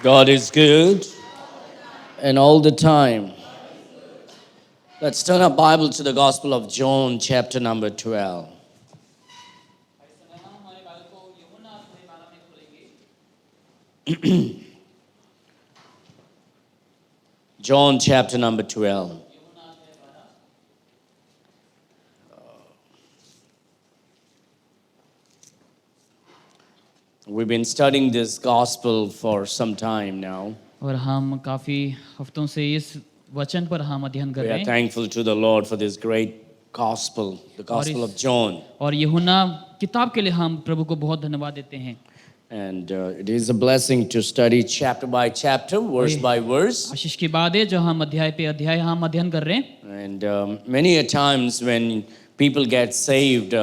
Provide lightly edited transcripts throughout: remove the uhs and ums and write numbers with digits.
God is good and all the time. Let's turn our Bible to the Gospel of John, chapter number 12. John, chapter number 12. We've been studying this gospel for some time now. और हम काफ़ी हफ्तों से इस वचन पर हम अध्ययन कर We रहे are हैं thankful to the Lord for this great gospel, the Gospel of John. और यूहन्ना किताब के लिए हम प्रभु को बहुत धन्यवाद देते हैं And it is a blessing to study chapter by chapter, verse by verse. आशीष की बात है जो हम अध्याय पे अध्याय हम अध्ययन कर रहे हैं And many a times when people get saved,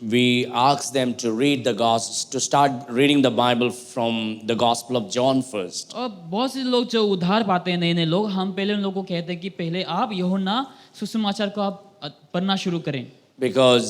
we ask them to read the gospel, to start reading the Bible from the Gospel of John first. और बहुत से लोग जो उद्धार पाते हैं नए नए लोग हम पहले उन लोगों को कहते हैं कि पहले आप यूहन्ना सुसमाचार को आप पढ़ना शुरू करें Because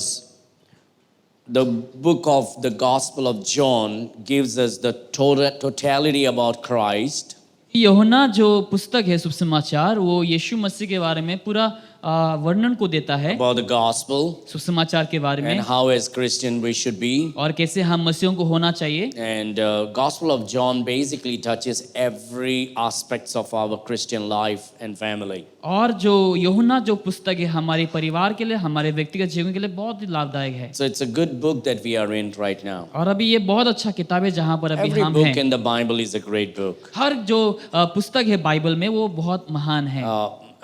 the book of the Gospel of John gives us the totality about Christ. यूहन्ना जो पुस्तक है सुसमाचार वो यीशु मसीह के बारे में पूरा वर्णन को देता है About the gospel सुसमाचार के बारे में and how as Christian we should be. और कैसे हम मसीहों को होना चाहिए And Gospel of John basically touches every aspects of our Christian life and family. और जो यूहन्ना जो पुस्तक है हमारे परिवार के लिए हमारे व्यक्तिगत जीवन के लिए बहुत ही लाभदायक है So it's a good book that we are in right now. और अभी ये बहुत अच्छा किताब है जहाँ पर अभी Every हम book हैं in the Bible is a great book. हर जो पुस्तक है बाइबल में वो बहुत महान है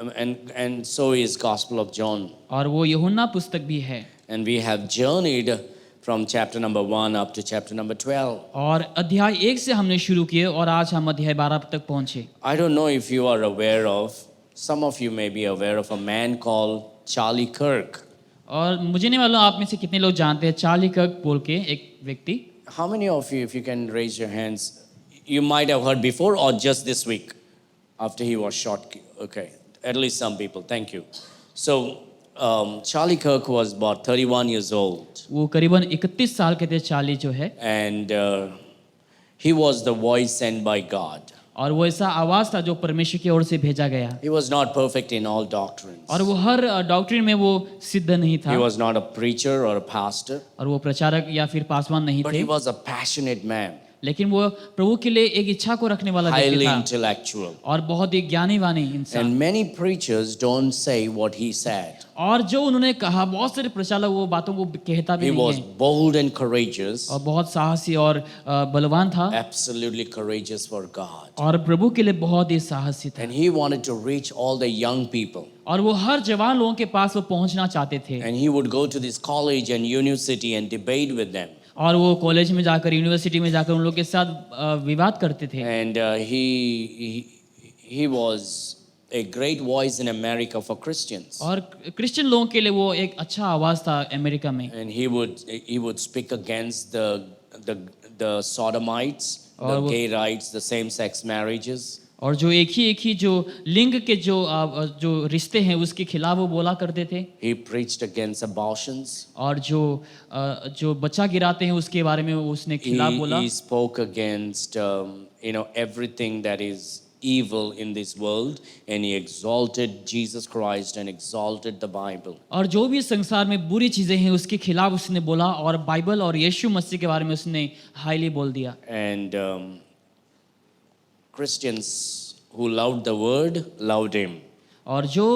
And so is Gospel of John. और वो यूहन्ना पुस्तक भी है And we have journeyed from chapter number 1 up to chapter number 12. और अध्याय 1 से हमने शुरू किए और आज हम अध्याय 12 तक पहुंचे I don't know if you are aware of, some of you may be aware of a man called Charlie Kirk. और मुझे नहीं मालूम आप में से कितने लोग जानते हैं चार्ली कर्क बोल के एक व्यक्ति How many of you, if you can raise your hands, you might have heard before or just this week after he was shot? Okay, at least some people. Thank you. So, Charlie Kirk was about 31 years old. वो करीबन 31 साल के थे Charlie जो है And he was the voice sent by God. और वो ऐसा आवाज था जो परमेश्वर की ओर से भेजा गया He was not perfect in all doctrines. और वो हर डॉक्ट्रिन में वो सिद्ध नहीं था He was not a preacher or a pastor, और वो प्रचारक या फिर पासवान नहीं but थे he was a passionate man, लेकिन वो प्रभु के लिए एक इच्छा को रखने वाला highly व्यक्ति था intellectual. और बहुत ही ज्ञानी वानी इंसान And many preachers don't say what he said. और जो उन्होंने कहा बहुत सारे प्रचारक वो बातों को कहता भी He नहीं was है bold and courageous, और बहुत साहसी और बलवान था absolutely courageous for God. और प्रभु के लिए बहुत ही साहसी था And he wanted to reach all the young people. और वो हर जवान लोगों के पास वो पहुंचना चाहते थे And he would go to this college and university and debate with them. और वो कॉलेज में जाकर यूनिवर्सिटी में जाकर उन लोग के साथ विवाद करते थे And he was a great voice in America for Christians. और क्रिश्चियन लोगों के लिए वो एक अच्छा आवाज था अमेरिका में And he would speak against the sodomites, the gay rights, the same-sex marriages. और जो एक ही जो लिंग के जो रिश्ते हैं उसके खिलाफ वो बोला करते थे He preached against abortions. और जो बच्चा गिराते हैं उसके बारे में उसने खिलाफ बोला He spoke against everything that is evil in this world, and he exalted Jesus Christ and exalted the Bible. और जो भी संसार में बुरी चीजें हैं उसके खिलाफ उसने बोला और बाइबल और यीशु मसीह के बारे में उसने हाईली बोल दिया And Christians who loved the word loved him. और जो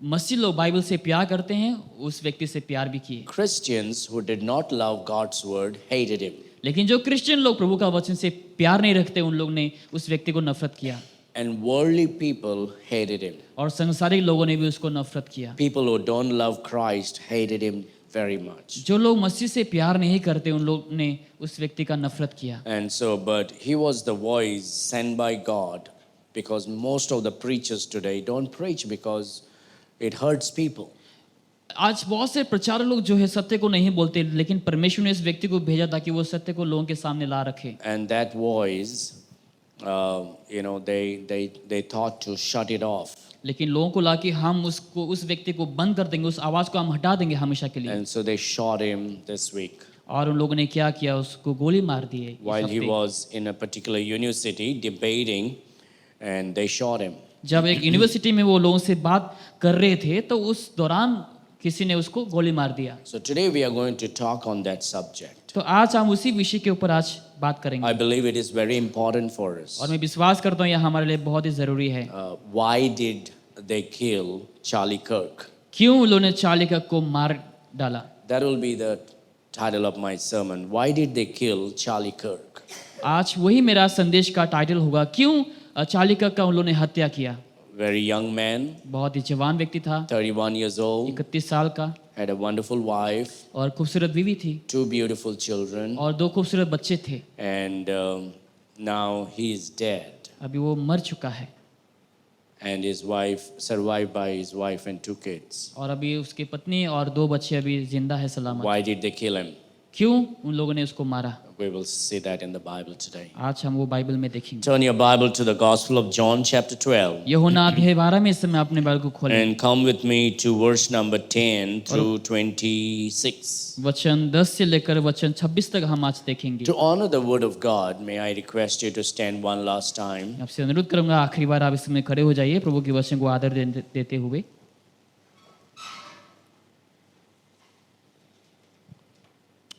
मसीह लोग बाइबल से प्यार करते हैं उस व्यक्ति से प्यार भी किए Christians who did not love God's word hated him. लेकिन जो क्रिश्चियन लोग प्रभु का वचन से प्यार नहीं रखते उन लोग ने उस व्यक्ति को नफरत किया And worldly people hated him. और संसारिक लोगों ने भी उसको नफरत किया People who don't love Christ hated him very much. जो लोग मसीह से प्यार नहीं करते उन लोग ने उस व्यक्ति का नफरत किया And so, but he was the voice sent by God, because most of the preachers today don't preach because it hurts people. आज बहुत से प्रचारक लोग जो है सत्य को नहीं बोलते लेकिन परमेश्वर ने इस व्यक्ति को भेजा ताकि वो सत्य को लोगों के सामने ला रखे And that voice, they thought to shut it off. लेकिन लोगों को ला कि हम उसको उस व्यक्ति को बंद कर देंगे उस आवाज को हम हटा देंगे हमेशा के लिए And so they shot him this week. और उन लोगों ने क्या किया, उसको गोली मार दी है इस while he हफ्ते। was in a particular university debating, and they shot him. जब एक यूनिवर्सिटी में वो लोगों से बात कर रहे थे तो उस दौरान किसी ने उसको गोली मार दिया। So today we are going to talk on that subject. तो आज हम उसी विषय के ऊपर आज बात करेंगे I believe it is very important for us. और मैं विश्वास करता हूँ यह हमारे लिए बहुत ही ज़रूरी है। Why did they kill Charlie Kirk? क्यों उन लोगों ने चार्ली कर्क को मार डाला? That will be the title of my sermon. Why did they kill Charlie Kirk? आज वही मेरा संदेश का टाइटल होगा, क्यों चार्ली कर्क का उन लोगों ने हत्या किया। Very young man, बहुत ही जवान व्यक्ति था, 31 years old, 31 साल का, had a wonderful wife, और खूबसूरत बीवी थी 2 beautiful children, और 2 खूबसूरत बच्चे थे। and now he is dead. अभी वो मर चुका है And his wife, survived by his wife and 2 kids. और अभी उसकी पत्नी और 2 बच्चे अभी जिंदा है सलामत। Why did they kill him? क्यों उन लोगों ने उसको मारा? We will see that in the Bible today. आज हम वो बाइबल में देखेंगे। Turn your Bible to the Gospel of John, chapter 12, यूहन्ना अध्याय 12 में इस समय अपने बाइबल को खोलें। and come with me to verse number 10 through 26. वचन 10 से लेकर वचन 26 तक हम आज देखेंगे। To honor the word of God, may I request you to stand one last time. आपसे अनुरोध करूंगा आखिरी बार आप इस समय खड़े हो जाइए प्रभु के वचन को आदर देते हुए।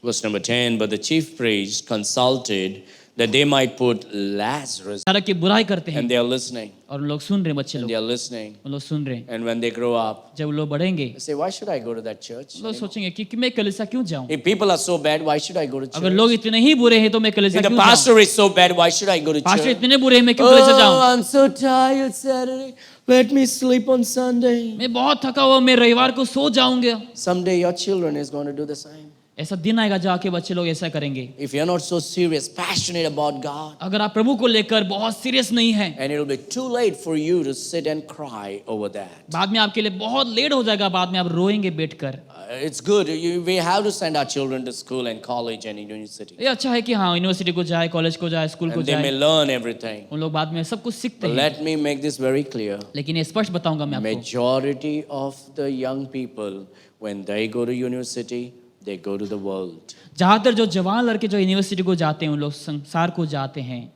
Verse number 10, but the chief priests consulted that they might put Lazarus, सारा की बुराई करते हैं and they are listening, और लोग सुन रहे हैं, बच्चे and लोग they are listening. उन लोग सुन रहे हैं। And when they grow up, जब लोग बढ़ेंगे they say, why should I go to that church? लोग सोचेंगे कि मैं कलीसिया क्यों जाऊं? If people are so bad, why should I go to अगर church? लोग इतने ही बुरे हैं तो मैं कलीसिया If the क्यों जाऊं? pastor is so bad, why should I go to pastor church? इतने बुरे हैं मैं क्यों कलीसिया Oh, जाऊं? I'm so tired Saturday. Let me sleep on Sunday. मैं बहुत थका हुआ, मैं रविवार को सो जाऊंगा। Someday your children is going to do the same. ऐसा दिन आएगा जाके बच्चे लोग ऐसा करेंगे। If you're not so serious, passionate about God, अगर आप प्रभु को लेकर बहुत सीरियस नहीं है, and it will be too late for you to sit and cry over that. बाद में आपके लिए बहुत लेट हो जाएगा, बाद में आप रोएंगे बैठकर। It's good. We have to send our children to school and college and university. ये अच्छा है कि हाँ यूनिवर्सिटी को जाए, कॉलेज को जाए, स्कूल को And they may जाए, learn everything. उन लोग बाद में सब कुछ सीखते But हैं। let me make this very clear. लेकिन ये स्पष्ट बताऊंगा मैं आपको, Majority of the young people, when they go to university, they go to the world. ज्यादातर जो जवान लड़के जो यूनिवर्सिटी को जाते हैं उन लोग संसार को जाते हैं,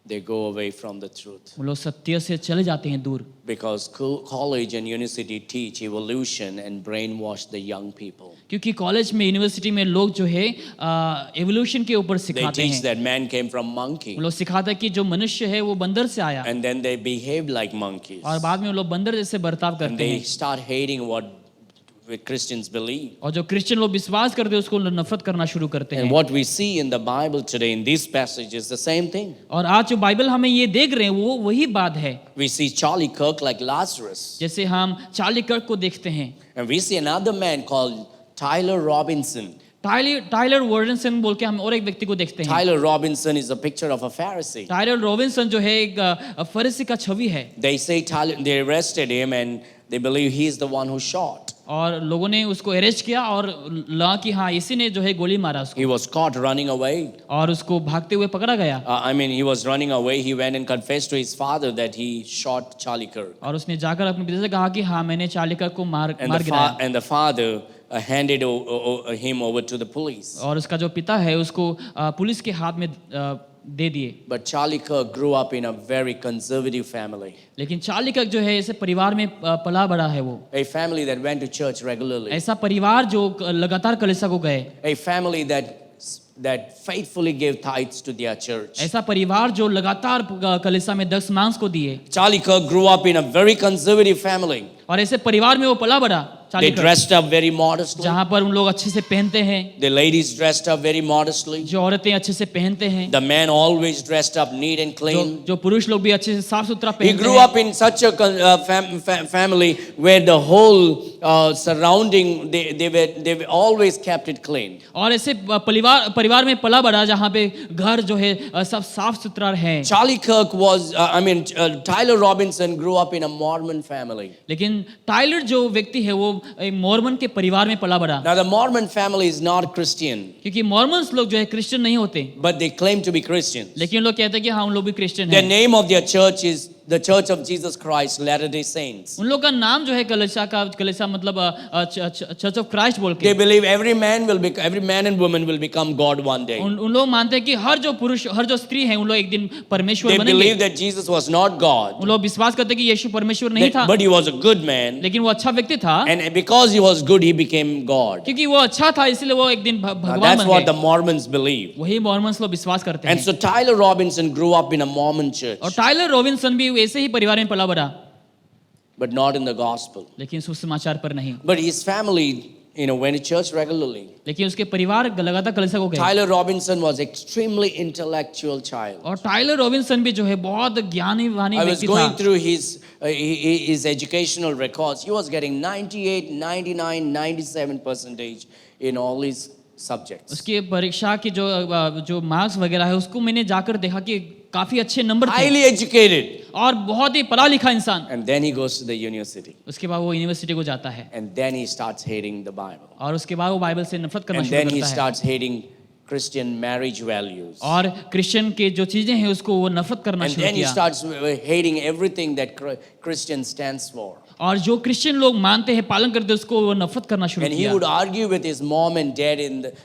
They go away from the truth. उन लोग सत्य से चले जाते हैं दूर। Because college and university teach evolution and brainwash the young people. क्योंकि कॉलेज में, यूनिवर्सिटी में लोग जो है एवोल्यूशन के ऊपर They सिखाते teach हैं। that man came from monkey, उन लोग सिखाते हैं कि जो मनुष्य है वो बंदर से आया, and then they behave like monkeys. और बाद में वो लोग बंदर जैसे बर्ताव And करते they हैं, start hating what Christians believe. और जो क्रिश्चियन लोग विश्वास करते हैं उसको नफरत करना शुरू करते And हैं। what we see in the Bible today in this passage is the same thing. और आज जो बाइबल हमें ये देख रहे हैं वो वही बात है। We see Charlie Kirk like Lazarus. जैसे हम चार्ली कर्क को देखते हैं, And we see another man called Tyler Robinson. Tyler वॉर्डनसन बोल के हम और एक व्यक्ति को देखते हैं। Tyler Robinson is a picture of a Pharisee. Tyler Robinson जो है एक फरीसी का छवि है, They say they arrested him and they believe he is the one who shot. और लोगों ने उसको अरेस्ट किया और लगा कि हाँ इसी ने जो है गोली मारा उसको, He was caught running away. और उसको भागते हुए पकड़ा गया। I mean, he was running away. He went and confessed to his father that he shot Charlie Kirk. और उसने जाकर अपने पिता से कहा कि हाँ मैंने चार्ली कर्क को मार And गिराया, the father handed him over to the police. और उसका जो पिता है उसको पुलिस के हाथ में दे दिए। But Charlie Kirk grew up in a very conservative family, लेकिन चार्ली कर्क जो है ऐसे परिवार में पला बड़ा है, वो a family that went to church regularly, ऐसा परिवार जो लगातार कलीसिया को गए, a family that faithfully gave tithes to their church. ऐसा परिवार जो लगातार कलीसिया में दशमांश को दिए, Charlie Kirk grew up in a very conservative family. और ऐसे परिवार में वो पला बड़ा। They चार्ली कर्क dressed up very modestly. जहाँ पर उन लोग अच्छे से पहनते हैं, The ladies dressed up very modestly. जो औरतें अच्छे से पहनते हैं, The men always dressed up neat and clean. जो पुरुष लोग भी अच्छे से साफ सुथरा He पहनते grew हैं। up in such a family where the whole surrounding they were always kept it clean. और ऐसे परिवार में पला बड़ा जहाँ पे घर जो है सब साफ सुथरा है। Charlie Kirk was, Tyler Robinson grew up in a Mormon family. लेकिन टाइलर जो व्यक्ति है वो एक मॉर्मन के परिवार में पला बड़ा, Now the Mormon family is not Christian, क्योंकि मॉर्मन्स लोग जो है क्रिश्चियन नहीं होते, but they claim to be Christians. लेकिन लोग कहते हैं कि हाँ उन लोग भी क्रिश्चियन The हैं। name of their church is the Church of Jesus Christ, Latter-day Saints. उन लोग का नाम जो है कलीसिया मतलब चर्च ऑफ क्राइस्ट बोल They के। believe every man and woman will become God one day. उन लोग मानते हैं कि हर जो पुरुष हर जो स्त्री है उन लोग एक दिन परमेश्वर They बनेंगे। believe that Jesus was not God, उन लोग विश्वास करते हैं कि यीशु परमेश्वर नहीं था, but he was a good man. लेकिन वो अच्छा व्यक्ति था, And because he was good, he became God. क्योंकि वो अच्छा था इसलिए वो एक दिन Now, भगवान that's बन what the गए। Mormons believe. वही मॉर्मन्स लोग विश्वास करते And हैं। so Tyler Robinson grew up in a Mormon church, और टाइलर रॉबिन्सन भी वैसे ही परिवार में पला बड़ा, but not in the gospel. लेकिन सुसमाचार पर नहीं। But his family, went to church regularly. लेकिन उसके परिवार लगातार कलीसिया को गए। Tyler Robinson was extremely intellectual child. और टाइलर रॉबिन्सन भी जो है बहुत ज्ञानी वानी I was व्यक्ति going था। through his educational records. He was getting 98, 99, 97 percentage in all his subjects. उसकी परीक्षा की जो मार्क्स वगैरह है उसको मैंने जाकर देखा कि काफी अच्छे नंबर थे Highly educated. और बहुत ही पढ़ा लिखा इंसान। And then he goes to the university. उसके बाद वो यूनिवर्सिटी को जाता है And then he starts hating the Bible. और उसके बाद वो बाइबल से नफरत करना And शुरू then he करता है starts hating Christian marriage values. और क्रिश्चियन के जो चीजें हैं उसको वो नफरत करना And शुरू then he किया starts hating everything that Christian stands for. और जो क्रिश्चियन लोग मानते हैं पालन करते हैं उसको वो नफरत करना शुरू And he किया would argue with his mom and dad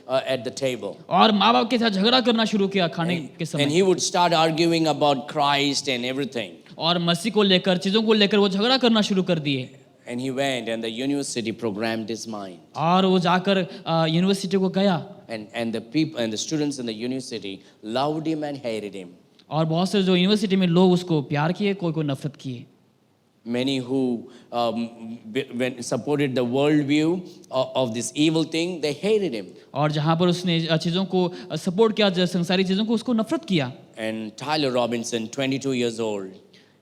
at the table. और माँ बाप के साथ झगड़ा करना शुरू किया खाने के And समय he would start arguing about Christ and everything. और मसीह को लेकर चीजों को लेकर वो झगड़ा करना शुरू कर दिए And he went, and the university programmed his mind. और वो जाकर यूनिवर्सिटी को गया And the people and the students in the university loved him and hated him. और बहुत से जो यूनिवर्सिटी में लोग उसको प्यार किए कोई को नफरत किए Many who supported the worldview of this evil thing, they hated him. और जहाँ पर उसने चीज़ों को सपोर्ट किया संसारी चीज़ों को उसको नफरत किया And Tyler Robinson, 22 years old,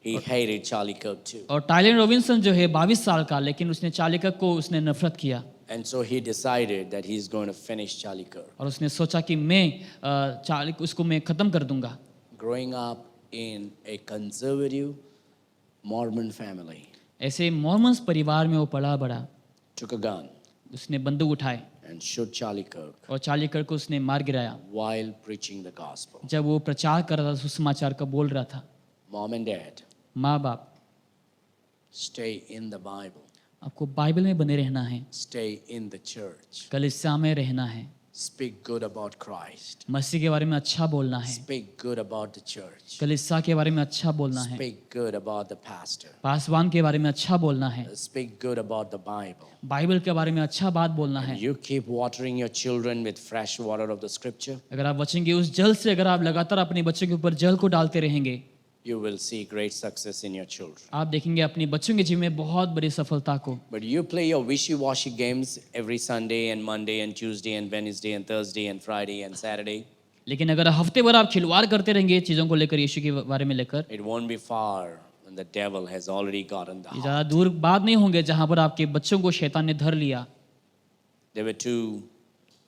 he hated Charlie Kirk too. और टाइलर रॉबिन्सन जो है 22 साल का लेकिन उसने चार्ली कर्क को उसने नफरत किया And so he decided that he's going to finish Charlie Kirk. और उसने सोचा कि मैं चार्ली उसको मैं ख़त्म कर दूंगा Growing up in a conservative Mormon family, ऐसे मॉर्मन्स परिवार में वो पला बड़ा took a gun उसने बंदूक उठाए and shot Charlie Kirk और चार्ली कर्क को उसने मार गिराया while preaching the gospel. जब वो प्रचार कर रहा था सुसमाचार का बोल रहा था Mom and dad, माँ बाप stay in the Bible. आपको बाइबल में बने रहना है Stay in the church. कलीसिया में रहना है Speak good about Christ. मसीह के बारे में अच्छा बोलना है Speak good about the church. कलीसिया के बारे में अच्छा बोलना है Speak good about the pastor. Paswan के बारे में अच्छा बोलना है Speak good about the Bible. Bible के बारे में अच्छा बात बोलना है You keep watering your children with fresh water of the scripture, अगर आप बचेंगे उस जल से अगर आप लगातार अपने बच्चों के ऊपर जल को डालते रहेंगे you will see great success in your children. आप देखेंगे अपने बच्चों के जीवन में बहुत बड़ी सफलता को But you play your wishy-washy games every Sunday and Monday and Tuesday and Wednesday and Thursday and Friday and Saturday, लेकिन अगर हफ्ते भर आप खिलवाड़ करते रहेंगे चीज़ों को लेकर यीशु के बारे में लेकर it won't be far when the devil has already gotten the ये heart. ज़्यादा दूर बात नहीं होंगे जहाँ पर आपके बच्चों को शैतान ने धर लिया There were two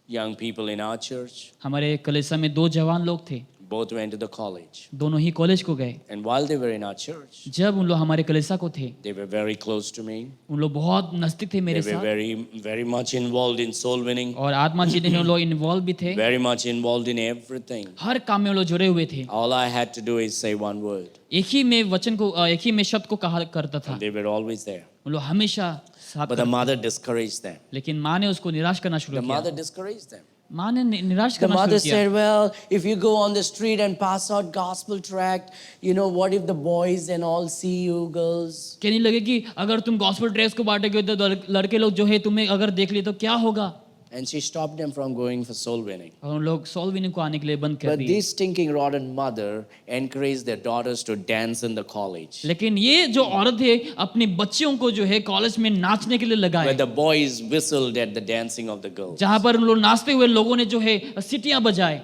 young people in our church. हमारे कलीसिया में 2 जवान लोग थे Both went to the college. दोनों ही कॉलेज को गए And while they were in our church, जब उन लोग हमारे कलीसिया को थे they were very close to me. उन लोग बहुत नज़दीक थे They मेरे were साथ very much involved in soul winning, और आत्मा जीने में उन लोग इन्वॉल्व भी थे very much involved in everything. हर काम में वो लोग जुड़े हुए थे All I had to do is say one word. एक ही में वचन को एक ही में शब्द को कहा करता था They were always there. उन लोग हमेशा साथ But the mother discouraged them. लेकिन माँ ने उसको निराश करना शुरू The किया mother discouraged them. माँ ने निराश The करना mother शुरू किया said, well, if you go on the street and pass out gospel tract, what if the boys and all see you girls? कहने लगे कि अगर तुम गॉस्पेल ड्रेस को बांटोगे तो लड़के लोग जो है तुम्हें अगर देख लिए तो क्या होगा And she stopped them from going for soul winning. और उन लोग सोल विनिंग को आने के लिए बंद कर But दिए this stinking rotten mother encouraged their daughters to dance in the college, लेकिन ये जो औरत है अपने बच्चियों को जो है कॉलेज में नाचने के लिए where लगाए the boys whistled at the dancing of the girls. जहां पर उन लोग नाचते हुए लोगों ने जो है सीटियां बजाए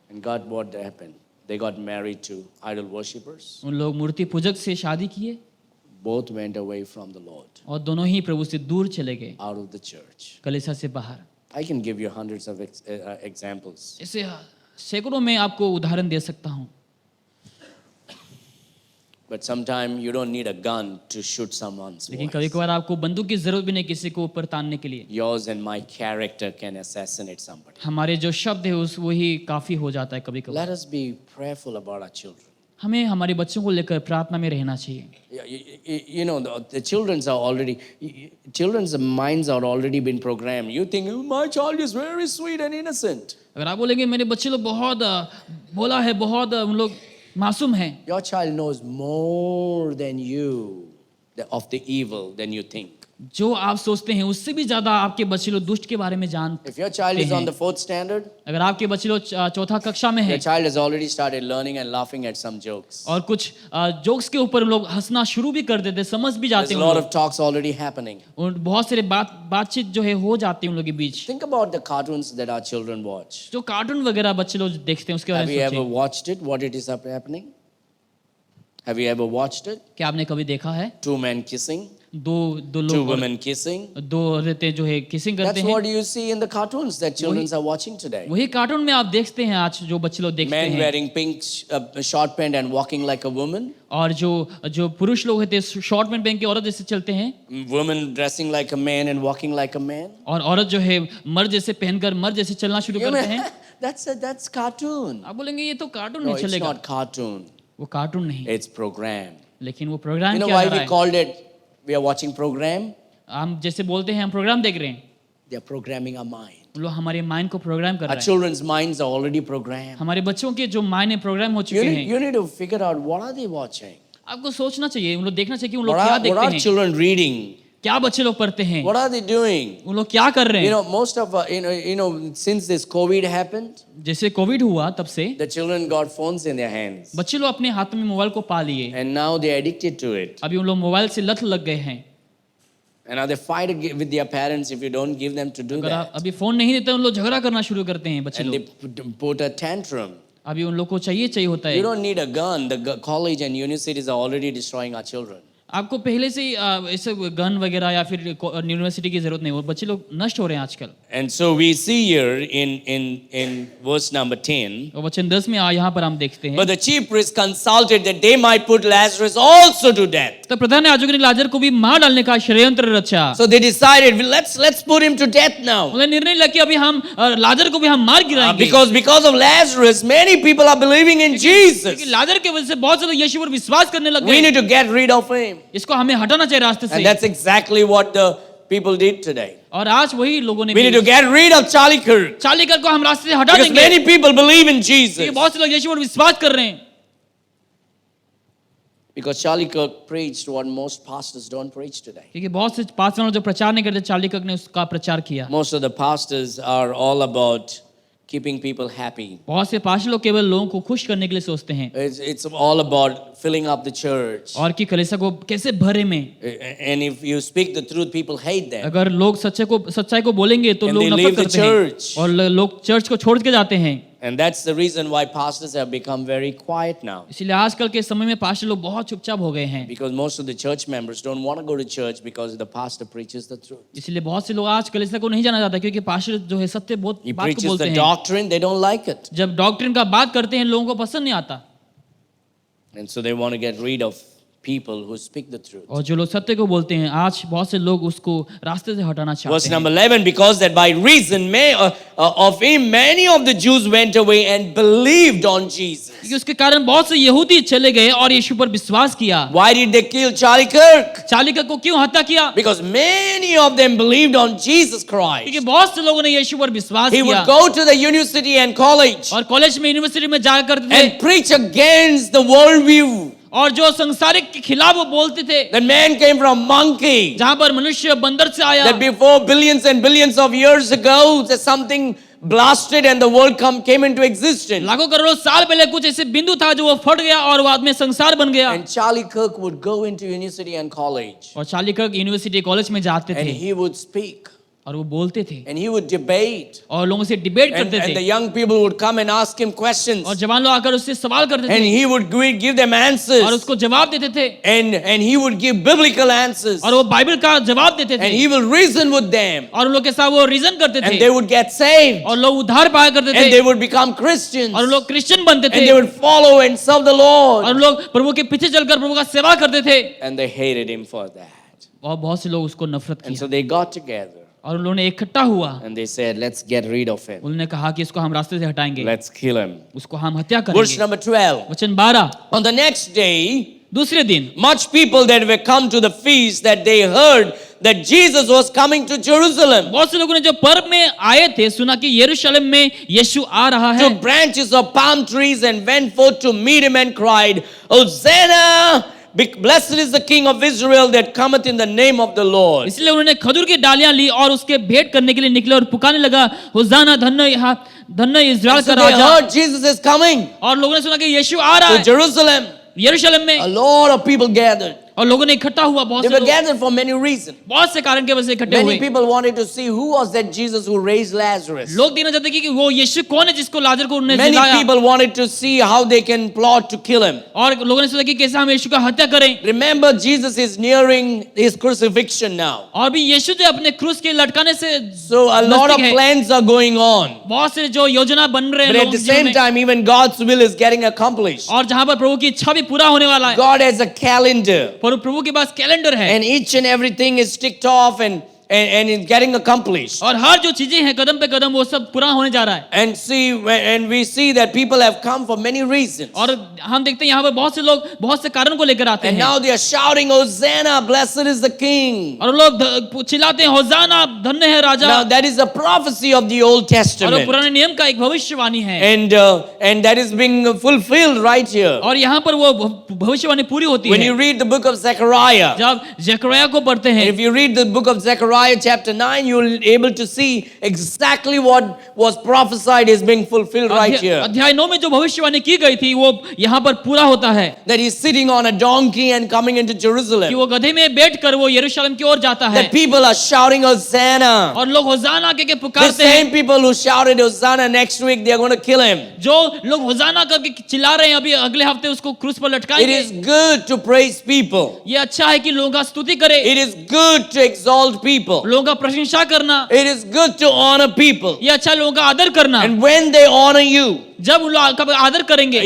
And God, what happened? They got married to idol worshippers. उन लोग मूर्ति पूजक से शादी किए Both went away from the Lord, और दोनों ही प्रभु से दूर चले गए out of the church. कलीसिया से बाहर I can give you hundreds of examples. ऐसे सैकड़ों में आपको उदाहरण दे सकता हूँ But sometimes you don't need a gun to shoot someone's लेकिन voice. कभी कभार आपको बंदूक की जरूरत भी नहीं किसी को ऊपर तानने के लिए Yours and my character can assassinate somebody. हमारे जो शब्द है उस वही काफी हो जाता है कभी कभी Let us be prayerful about our children. हमें हमारे बच्चों को लेकर प्रार्थना में रहना चाहिए. You know, the children's minds are already been programmed. You think, "Oh, my child is very sweet and innocent." अगर आप बोलेंगे मेरे बच्चे लोग बहुत भोला है, बहुत उन लोग मासूम हैं, Your child knows more than you of the evil than you think. जो आप सोचते हैं उससे भी ज्यादा आपके बच्चे लोग दुष्ट के बारे में जानते If your child is हैं. on the 4th standard, अगर आपके बच्चे लोग चौथा कक्षा में your है child has already started learning and laughing at some jokes. और कुछ जोक्स के ऊपर लोग हंसना शुरू भी कर देते, समझ भी जाते There's a हैं lot उन of talks already happening. लोग. और बहुत सारे बातचीत जो है हो जाती है उन लोग के बीच. Think about the cartoons that our children watch. जो कार्टून वगैरह बच्चे लोग देखते हैं उसके Have बारे you में ever सोचिए. watched it? What it is happening? Have you ever watched it? क्या आपने कभी देखा है? Two men kissing, दो two लोग women kissing. दो रहते जो है किसिंग करते That's हैं. what you see in the cartoons that children are watching today. वही कार्टून में आप देखते हैं आज जो बच्चे लोग देखते Men हैं. wearing pink short pant and walking like a woman. और जो पुरुष लोग होते हैं शॉर्ट पैंट पहन के औरत जैसे चलते हैं, Women dressing like a man and walking like a man. और औरत जो है मर्द जैसे पहनकर मर्द जैसे चलना शुरू You करते mean, हैं. that's cartoon. आप बोलेंगे ये तो कार्टून No, नहीं it's चलेगा. not cartoon. वो कार्टून नहीं, It's program. लेकिन वो प्रोग्राम You know किया why जा रहा we है. called it, we are watching program? हम जैसे बोलते हैं हम प्रोग्राम देख रहे हैं, They are programming our mind. वो लोग हमारे माइंड को प्रोग्राम कर Our रहे हैं. children's minds are already programmed. हमारे बच्चों के जो माइंड में प्रोग्राम हो चुके हैं. You need to figure out what are they watching? आपको सोचना चाहिए, उन लोग देखना चाहिए कि उन लोग What क्या are देखते हैं, children reading? क्या बच्चे लोग पढ़ते हैं, What are they doing? उन लोग क्या कर रहे You हैं. know, most of since this COVID happened, जैसे कोविड हुआ तब से the children got phones in their hands, बच्चे लोग अपने हाथ में मोबाइल को पा लिए. and now they're addicted to it. अभी उन लोग मोबाइल से लत लग गए हैं. And now they fight with their parents if you don't give them to do अगर आप that. अभी फोन नहीं देते उन लोग झगड़ा करना शुरू करते हैं बच्चे And they लोग. put a tantrum. अभी उन लोग को चाहिए होता You है. don't need a gun. The college and universities are already destroying our children. आपको पहले से ही ऐसे गन वगैरह या फिर यूनिवर्सिटी की जरूरत नहीं, वो बच्चे लोग नष्ट हो रहे हैं आजकल. And so we see here in verse number 10, और वचन 10 में यहाँ पर हम देखते हैं. but the chief priests consulted that they might put Lazarus also to death. तो प्रधान याजकों ने लाजर को भी मार डालने का षड्यंत्र रचा. So they decided, well, let's put him to death now. उन्हें निर्णय लिया कि अभी हम लाजर को भी हम मार गिराएंगे. Because of Lazarus, many people are believing in Jesus. क्योंकि लाजर के वजह से बहुत से लोग यीशु पर विश्वास करने लग We गए. need to get rid of him. इसको हमें हटाना चाहिए रास्ते से. And that's exactly what the people did today. और आज वही लोगों ने We need to get rid of Charlie Kirk. Charlie कर्क को हम रास्ते से हटा Because देंगे. many people believe in Jesus. क्योंकि बहुत से लोग यीशु पर विश्वास कर रहे हैं. Because Charlie Kirk preached what most pastors don't preach today. क्योंकि बहुत से पास्टर जो प्रचार नहीं करते, चार्ली कर्क ने उसका प्रचार किया. Most of the pastors are all about keeping people happy. बहुत से पास्टर लोग केवल लोगों को खुश करने के लिए सोचते हैं. It's all about filling up the church. और कि कलीसिया को कैसे भरे में. And if you speak the truth, people hate them. अगर लोग सच्चाई को बोलेंगे तो And लोग they नफरत leave the करते हैं. church. और लोग चर्च को छोड़ के जाते हैं. And that's the reason why pastors have become very quiet now. इसीलिए आजकल के समय में पास्टर लोग बहुत चुपचाप हो गए हैं. Because most of the church members don't want to go to church because the pastor preaches the truth. इसलिए बहुत से लोग आज कलीसिया को नहीं जाना चाहता क्योंकि पास्टर जो है सत्य बहुत He बात को preaches बोलते the हैं. doctrine, they don't like it. जब डॉक्ट्रिन का बात करते हैं लोगों को पसंद नहीं आता. And so they want to get rid of people who speak the truth. और जो लोग सत्य को बोलते हैं आज बहुत से लोग उसको रास्ते से हटाना Verse चाहते हैं. number 11, because that by reason of him many of the Jews went away and believed on Jesus. क्योंकि उसके कारण बहुत से यहूदी चले गए और यीशु पर विश्वास किया. Why did they kill Charlie Kirk? Charlie कर्क को क्यों हत्या किया? Because many of them believed on Jesus Christ. क्योंकि बहुत से लोगों ने यीशु पर विश्वास He would किया go to the university and college और कॉलेज में यूनिवर्सिटी में जाया करते थे and preach against the worldview. और जो संसारिक के खिलाफ वो बोलते थे. That man came from monkey. जहां पर मनुष्य बंदर से आया. That before billions and billions of years ago, there's something blasted and the world came into existence. लाखों करोड़ों साल पहले कुछ ऐसे बिंदु था जो वो फट गया और बाद में संसार बन गया. And Charlie Kirk would go into university and college. और चार्ली कर्क यूनिवर्सिटी कॉलेज में जाते And थे he would speak. और वो बोलते थे And he would debate. और लोगों से डिबेट And करते the थे. young people would come and ask him questions. और जवान लोग आकर उससे सवाल करते And थे he would give them और answers. उसको जवाब देते थे. And he would give biblical answers. और वो बाइबल का जवाब देते थे And he will reason with them. और उन लोग के साथ वो रीजन करते And थे they would get saved. और लोग उद्धार पाया करते And थे they would become Christians. और And लोग क्रिश्चियन बनते थे they would follow and serve the और Lord. लोग प्रभु के पीछे चलकर प्रभु का सेवा करते थे. And they hated him for that. और बहुत से लोग उसको नफरत And किया so they got together. और उन्होंने इकट्ठा हुआ, and they said, let's get rid of him. उन्होंने कहा कि इसको हम रास्ते से हटाएंगे, Let's kill him. उसको हम हत्या Verse करेंगे। number 12. वचन 12, On the next day, दूसरे दिन much people that were come to the feast, that they heard that Jesus was coming to Jerusalem. बहुत से लोगों ने जो पर्व में आए थे सुना कि यरूशलेम में यीशु आ रहा है, Took branches of palm trees and went forth to meet him and cried, Hosanna! Blessed is the King of Israel that cometh in the name of the Lord. इसलिए उन्होंने खजूर की डालियां ली और उसके भेंट करने के लिए निकले और पुकारने लगा, होसाना, धन्य इज़राइल So का they Raja. heard Jesus is coming और लोगों ने सुना कि यीशु आ रहा to है Jerusalem. यरूशलेम में, A lot of people gathered. और लोगों ने इकट्ठा हुआ, बहुत They से were लोग, gathered for many reasons. बहुत से कारण के वजह से इकट्ठे Many हुए। people wanted to see who was that Jesus who raised Lazarus. लोग देखना चाहते कि वो यीशु कौन है जिसको लाजर को उन्होंने Many जिलाया, people wanted to see how they can plot to kill him. और लोगों ने सोचा कि कैसे हम यीशु का हत्या करें। Remember, Jesus is nearing his crucifixion now. और भी यीशु जो अपने क्रूस के लटकाने से So a lot of नजदीक है, plans are going on. बहुत से जो योजना बन रहे हैं But at लोगों the के जीवन same में, time, even God's will is getting accomplished. और जहां पर प्रभु की इच्छा भी पूरा होने वाला है, God has a calendar, पर प्रभु के पास कैलेंडर है, and each and everything is ticked off and it's getting accomplished. और हर जो चीजें हैं कदम पे कदम वो सब पूरा होने जा रहा है। And we see that people have come for many reasons. और हम देखते हैं यहाँ पर बहुत से लोग बहुत से कारण को लेकर आते And हैं, now they are shouting, Hosanna, blessed is the King. और लोग चिल्लाते हैं, होसाना, धन्य है राजा। Now that is a prophecy of the Old और वो Testament. पुराने नियम का एक भविष्यवाणी है, And that is being fulfilled right here. और यहाँ पर वो भविष्यवाणी पूरी होती When है। you read the book of Zechariah, जब जकरिया को पढ़ते हैं, if you read the book of Zechariah chapter 9, you will be able to see exactly what was prophesied is being fulfilled right here. अध्याय 9 में जो भविष्यवाणी की गई थी वो यहाँ पर पूरा होता है, That he's sitting on a donkey and coming into कि Jerusalem. वो गधे में बैठकर वो यरूशलेम की ओर जाता है, That people are shouting Hosanna. और लोग होसाना के The पुकारते same हैं। people who shouted Hosanna next week, they are going to kill him. जो लोग होसाना करके चिल्ला रहे हैं, अभी अगले हफ्ते उसको क्रूस पर It लटकाएंगे। is good to praise people. ये अच्छा है कि लोगों का स्तुति करे, It is good to exalt people. लोगों का प्रशंसा करना, It is good to honor people. ये अच्छा है लोगों का आदर करना। And when they honor you, जब उन लोग का आदर करेंगे,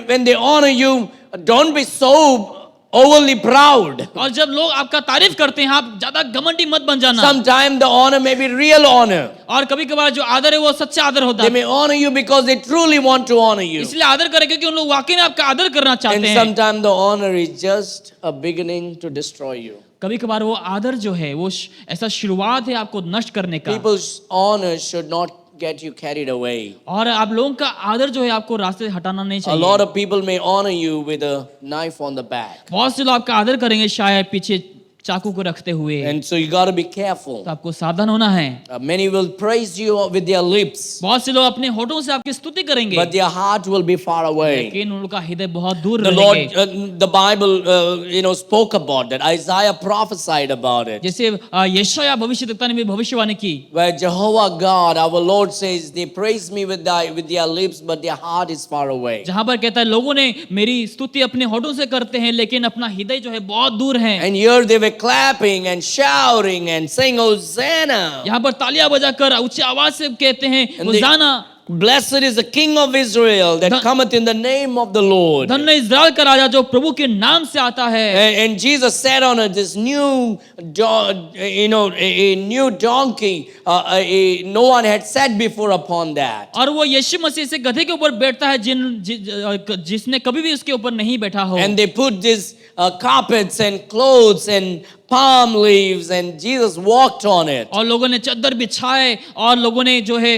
when they honor you, don't be so overly proud. और जब लोग आपका तारीफ करते हैं, आप ज्यादा घमंडी मत बन जाना। Sometimes the honor may be real honor. और कभी कभार जो आदर है वो सच्चा आदर होता They है, may honor you because they truly want to honor you. इसलिए आदर करें क्योंकि उन लोग वाकई में आपका आदर करना And चाहते हैं। sometimes the honor is just a beginning to destroy you. कभी कभार वो आदर जो है वो ऐसा शुरुआत है आपको नष्ट करने का, People's honor should not get you carried away. और आप लोगों का आदर जो है आपको रास्ते से हटाना नहीं A lot चाहिए। of people may honor you with a knife on the back. बहुत से लोग आपका आदर करेंगे शायद पीछे चाकू को रखते हुए, And so you got to be careful. तो आपको सावधान होना है। Many will praise you with their lips, बहुत से लोग अपने होठों से आपकी स्तुति करेंगे, but their heart will be far away. लेकिन उनका हृदय बहुत दूर The Lord, रहेंगे। the Bible, spoke about that. Isaiah prophesied about it. जैसे यशायाह भविष्यद्वक्ता ने भी भविष्यवाणी की, Where Jehovah God, our Lord says, they praise me with their lips, but their heart is far away. जहां पर कहता है लोगों ने मेरी स्तुति अपने होठों से करते हैं लेकिन अपना हृदय जो है बहुत दूर है। And here they were clapping and shouting and saying, Hosanna. यहाँ पर तालियां बजाकर ऊंची आवाज से कहते हैं, And they- होसाना, Blessed is the King of Israel that Dhan- cometh in the name of the Lord. धन्य इज़राइल का राजा जो प्रभु के नाम से आता है। And Jesus sat on this new, a new donkey. No one had sat before upon that. और वो यीशु मसीह से गधे के ऊपर बैठता है जिसने कभी भी उसके ऊपर नहीं बैठा हो। And they put these carpets and clothes and palm leaves, and Jesus walked on it. और लोगों ने चद्दर बिछाए और लोगों ने जो है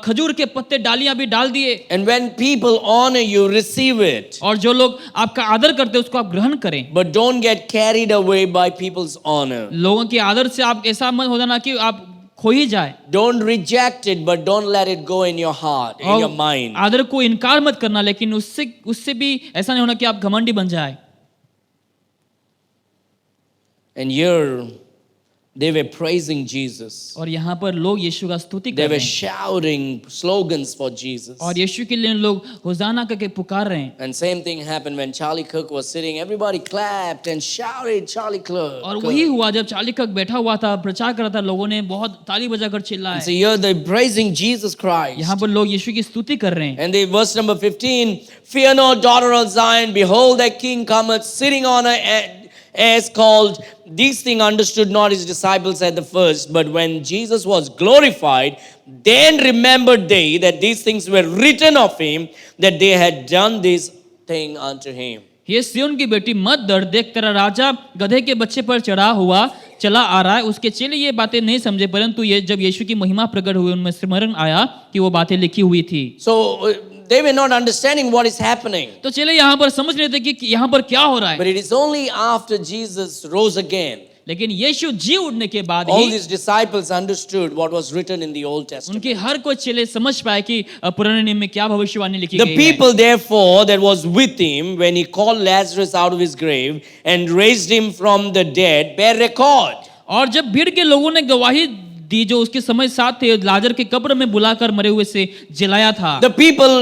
खजूर के पत्ते डालियां भी डाल दिए। And when people honor you, receive it. और जो लोग आपका आदर करते हैं उसको आप ग्रहण करें, But don't get carried away by people's honor. लोगों के आदर से आप ऐसा मत हो जाना कि आप खो ही जाए। Don't reject it, but don't let it go in your heart, in your और mind. आदर को इनकार मत करना, लेकिन उससे भी ऐसा नहीं होना कि आप घमंडी बन जाए। And here they were praising Jesus. और यहाँ पर लोग यीशु का स्तुति They कर were रहे हैं shouting slogans for Jesus. और यीशु के लिए लोग होसाना करके पुकार रहे हैं। And same thing happened when Charlie Kirk was sitting. Everybody clapped and shouted, Charlie Kirk. और वही हुआ जब चार्ली कक बैठा हुआ था, प्रचार कर रहा था, लोगों ने बहुत ताली बजाकर चिल्लाए। So here they're praising Jesus Christ. यहाँ पर लोग यीशु की स्तुति कर रहे हैं। And the verse number 15, fear not, daughter of Zion, behold thy king cometh, sitting on as called, these things understood not his disciples at the first, but when Jesus was glorified, then remembered they that these things were written of him, that they had done this thing unto him. ये सिय्योन की बेटी मत डर, देख तेरा राजा गधे के बच्चे पर चढ़ा हुआ चला आ रहा है। उसके चेले ये बातें नहीं समझे, परंतु ये जब यीशु की महिमा प्रकट हुई उनमें स्मरण आया कि वो बातें लिखी हुई थी। So they were not understanding what is happening. तो चेले यहाँ पर समझ रहे थे कि यहाँ पर क्या हो रहा है, But it is only after Jesus rose again, लेकिन यीशु जी उठने के बाद all he these disciples understood what was written in the Old Testament. उनके हर कोई चेले समझ पाए कि पुराने नियम में क्या भविष्यवाणी लिखी The गई है। people therefore that was with him when he called Lazarus out of his grave and raised him from the dead bear record. और जब भीड़ के लोगों ने गवाही दी जो उसके समय साथ थे, लाजर के कब्र में बुलाकर मरे हुए से जिलाया था। The people,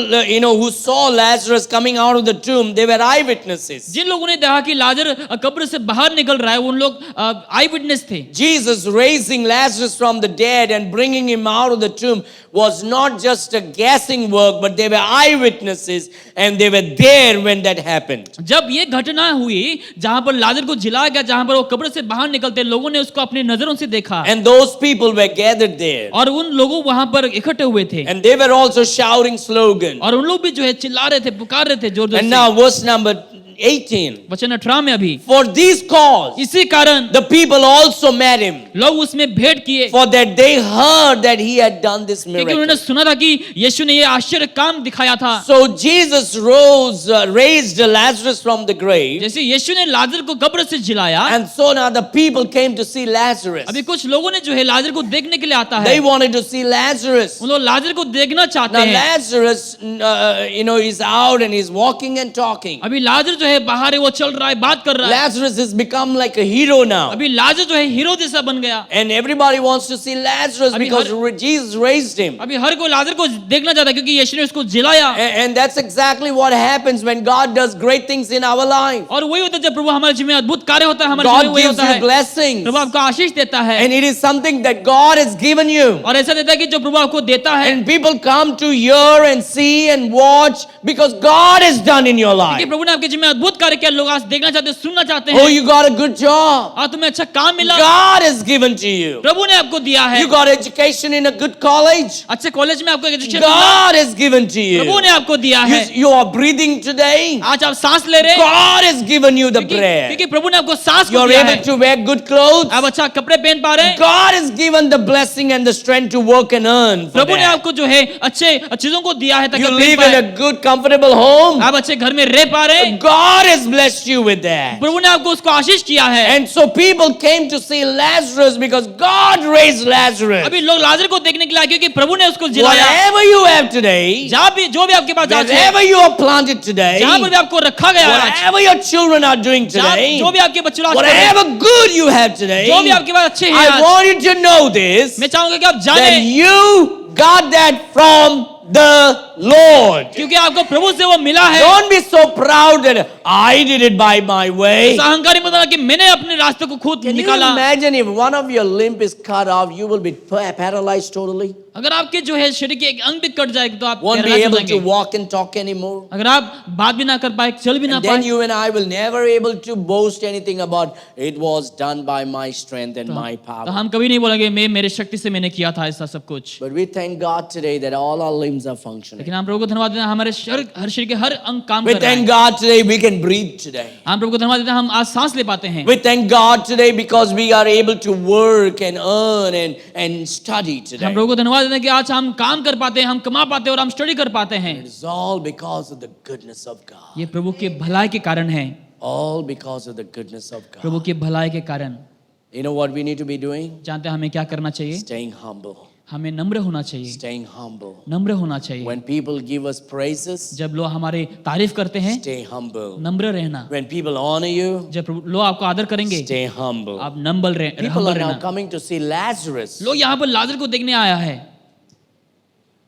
who saw Lazarus coming out of the tomb, they were eyewitnesses. जिन लोगों ने देखा कि लाजर कब्र से बाहर निकल रहा है, उन लोग आई विटनेस थे। Jesus raising Lazarus from the dead and bringing him out of the tomb was not just a guessing work, but they were eyewitnesses and they were there when that happened. जब ये घटना हुई जहां पर लाजर को जिलाया गया, जहां पर वो कब्र से बाहर निकलते, लोगों ने उसको अपनी नजरों से देखा And those people were gathered there. और उन लोगों वहां पर इकट्ठे हुए थे And they were also shouting slogan. और उन लोग भी जो है चिल्ला रहे थे, पुकार रहे थे जोर जोर And से। now verse number 18. वचन 18 में अभी, For this cause, इसी कारण the people also met him, लोग उसमें भेंट किए, for that they heard that he had done this क्योंकि miracle. उन्होंने सुना था कि यीशु ने ये आश्चर्य काम दिखाया था। So Jesus raised Lazarus from the grave. जैसे यीशु ने लाजर को कब्र से जिलाया, And so now the people came to see Lazarus. अभी कुछ लोगों ने जो है लाजर को देखने के लिए आता है, They wanted to see Lazarus. उन लोग लाजर को देखना चाहते Now हैं। Lazarus, is out and he's walking and talking. अभी लाजर जो है बाहर है, वो चल रहा है, बात कर रहा है। Lazarus has become like a hero now. अभी लाजर जो है हीरो जैसा बन गया। And everybody wants to see Lazarus अभी because Jesus raised him. अभी हर कोई लाजर को देखना चाहता है क्योंकि यीशु ने उसको जिलाया। And that's exactly what happens when God does great things in our life. और वही होता है जब प्रभु हमारे जीवन में अद्भुत कार्य होता है, हमारे जीवन God में वही gives होता you है, blessings. प्रभु आपको आशीष देता है And it is something that God has given you. और ऐसा देता है कि जो प्रभु आपको देता है, And people come to hear and see and watch because God has done in your क्योंकि life. प्रभु ने आपके जीवन में अद्भुत कार्य किया, लोग आज देखना चाहते हैं, सुनना चाहते Oh, हैं। you got a good job. और तुम्हें अच्छा काम मिला, God has given to you. प्रभु ने आपको दिया है। You got education in a good college. अच्छे कॉलेज में आपको एजुकेशन मिला, God has given to you. प्रभु ने आपको दिया है। You are breathing today. आज आप सांस ले रहे हैं God has given you the breath. क्योंकि प्रभु ने आपको सांस को You're दिया है। able to wear good clothes. आप अच्छा कपड़े पहन पा रहे हैं, God has given the blessing and the strength to work and earn for प्रभु ने that. आपको जो है अच्छे चीजों को दिया है ताकि You आप live पहन in a पाए। good, comfortable home. आप अच्छे घर में रह पा रहे हैं, God has blessed you with that. प्रभु ने आपको उसको आशीष किया है। And so people came to see Lazarus because God raised Lazarus. अभी लोग लाजर को देखने के लिए आए क्योंकि प्रभु ने उसको जिलाया। Whatever you have today, जहाँ भी जो भी आपके पास आज है, wherever you are planted today, जहाँ पर भी आपको रखा गया है आज, whatever your children are doing जहाँ today, जो भी आपके बच्चे लोग आज कर रहे हैं, whatever good you have today, जो भी आपके पास अच्छे हैं I आज, want you to know this, मैं चाहूंगा कि आप that जाने you got that from the Lord. क्योंकि आपको प्रभु से वो मिला है। Don't be so proud that I did it by my way. ऐसा अहंकारी मत होना कि मैंने अपने रास्ते को खुद Can you निकाला। imagine if one of your limb is cut off, you will be paralyzed totally? अगर आपके जो है शरीर के एक अंग भी कट जाएगा तो आप Won't be paralyzed हो able to जाएंगे। walk and talk anymore. अगर आप बात भी ना कर पाए, चल भी ना And then पाए, you and I will never able to boast anything about it was done by my strength and my तो power. हम कभी नहीं बोलेंगे मैं मेरे शक्ति से मैंने किया था ऐसा सब कुछ। But we thank God today that all our limbs are functioning. लेकिन हम प्रभु को धन्यवाद देते हैं, हमारे हर शरीर के हर अंग काम We कर रहा है। thank God today we can breathe today. हम प्रभु को धन्यवाद देते हैं, हम आज सांस ले पाते हैं। We thank God today because we are able to work and earn and study हम today. प्रभु को धन्यवाद देते हैं कि आज हम काम कर पाते हैं, हम कमा पाते हैं और हम स्टडी कर पाते हैं। It's all because of the goodness of God. ये प्रभु के भलाई के कारण है, All because of the goodness of God. प्रभु के भलाई के कारण। You know what we need to be doing? जानते हैं हमें क्या करना चाहिए? Staying humble. हमें नम्र होना चाहिए, Staying humble. नम्र होना चाहिए। When people give us praises, जब लोग हमारे तारीफ करते हैं, stay humble. नम्र रहना। When people honor you, जब लोग आपको आदर करेंगे, stay humble. आप नम्र People are now रहना। coming to see Lazarus लोग यहाँ पर लाजर को देखने आया है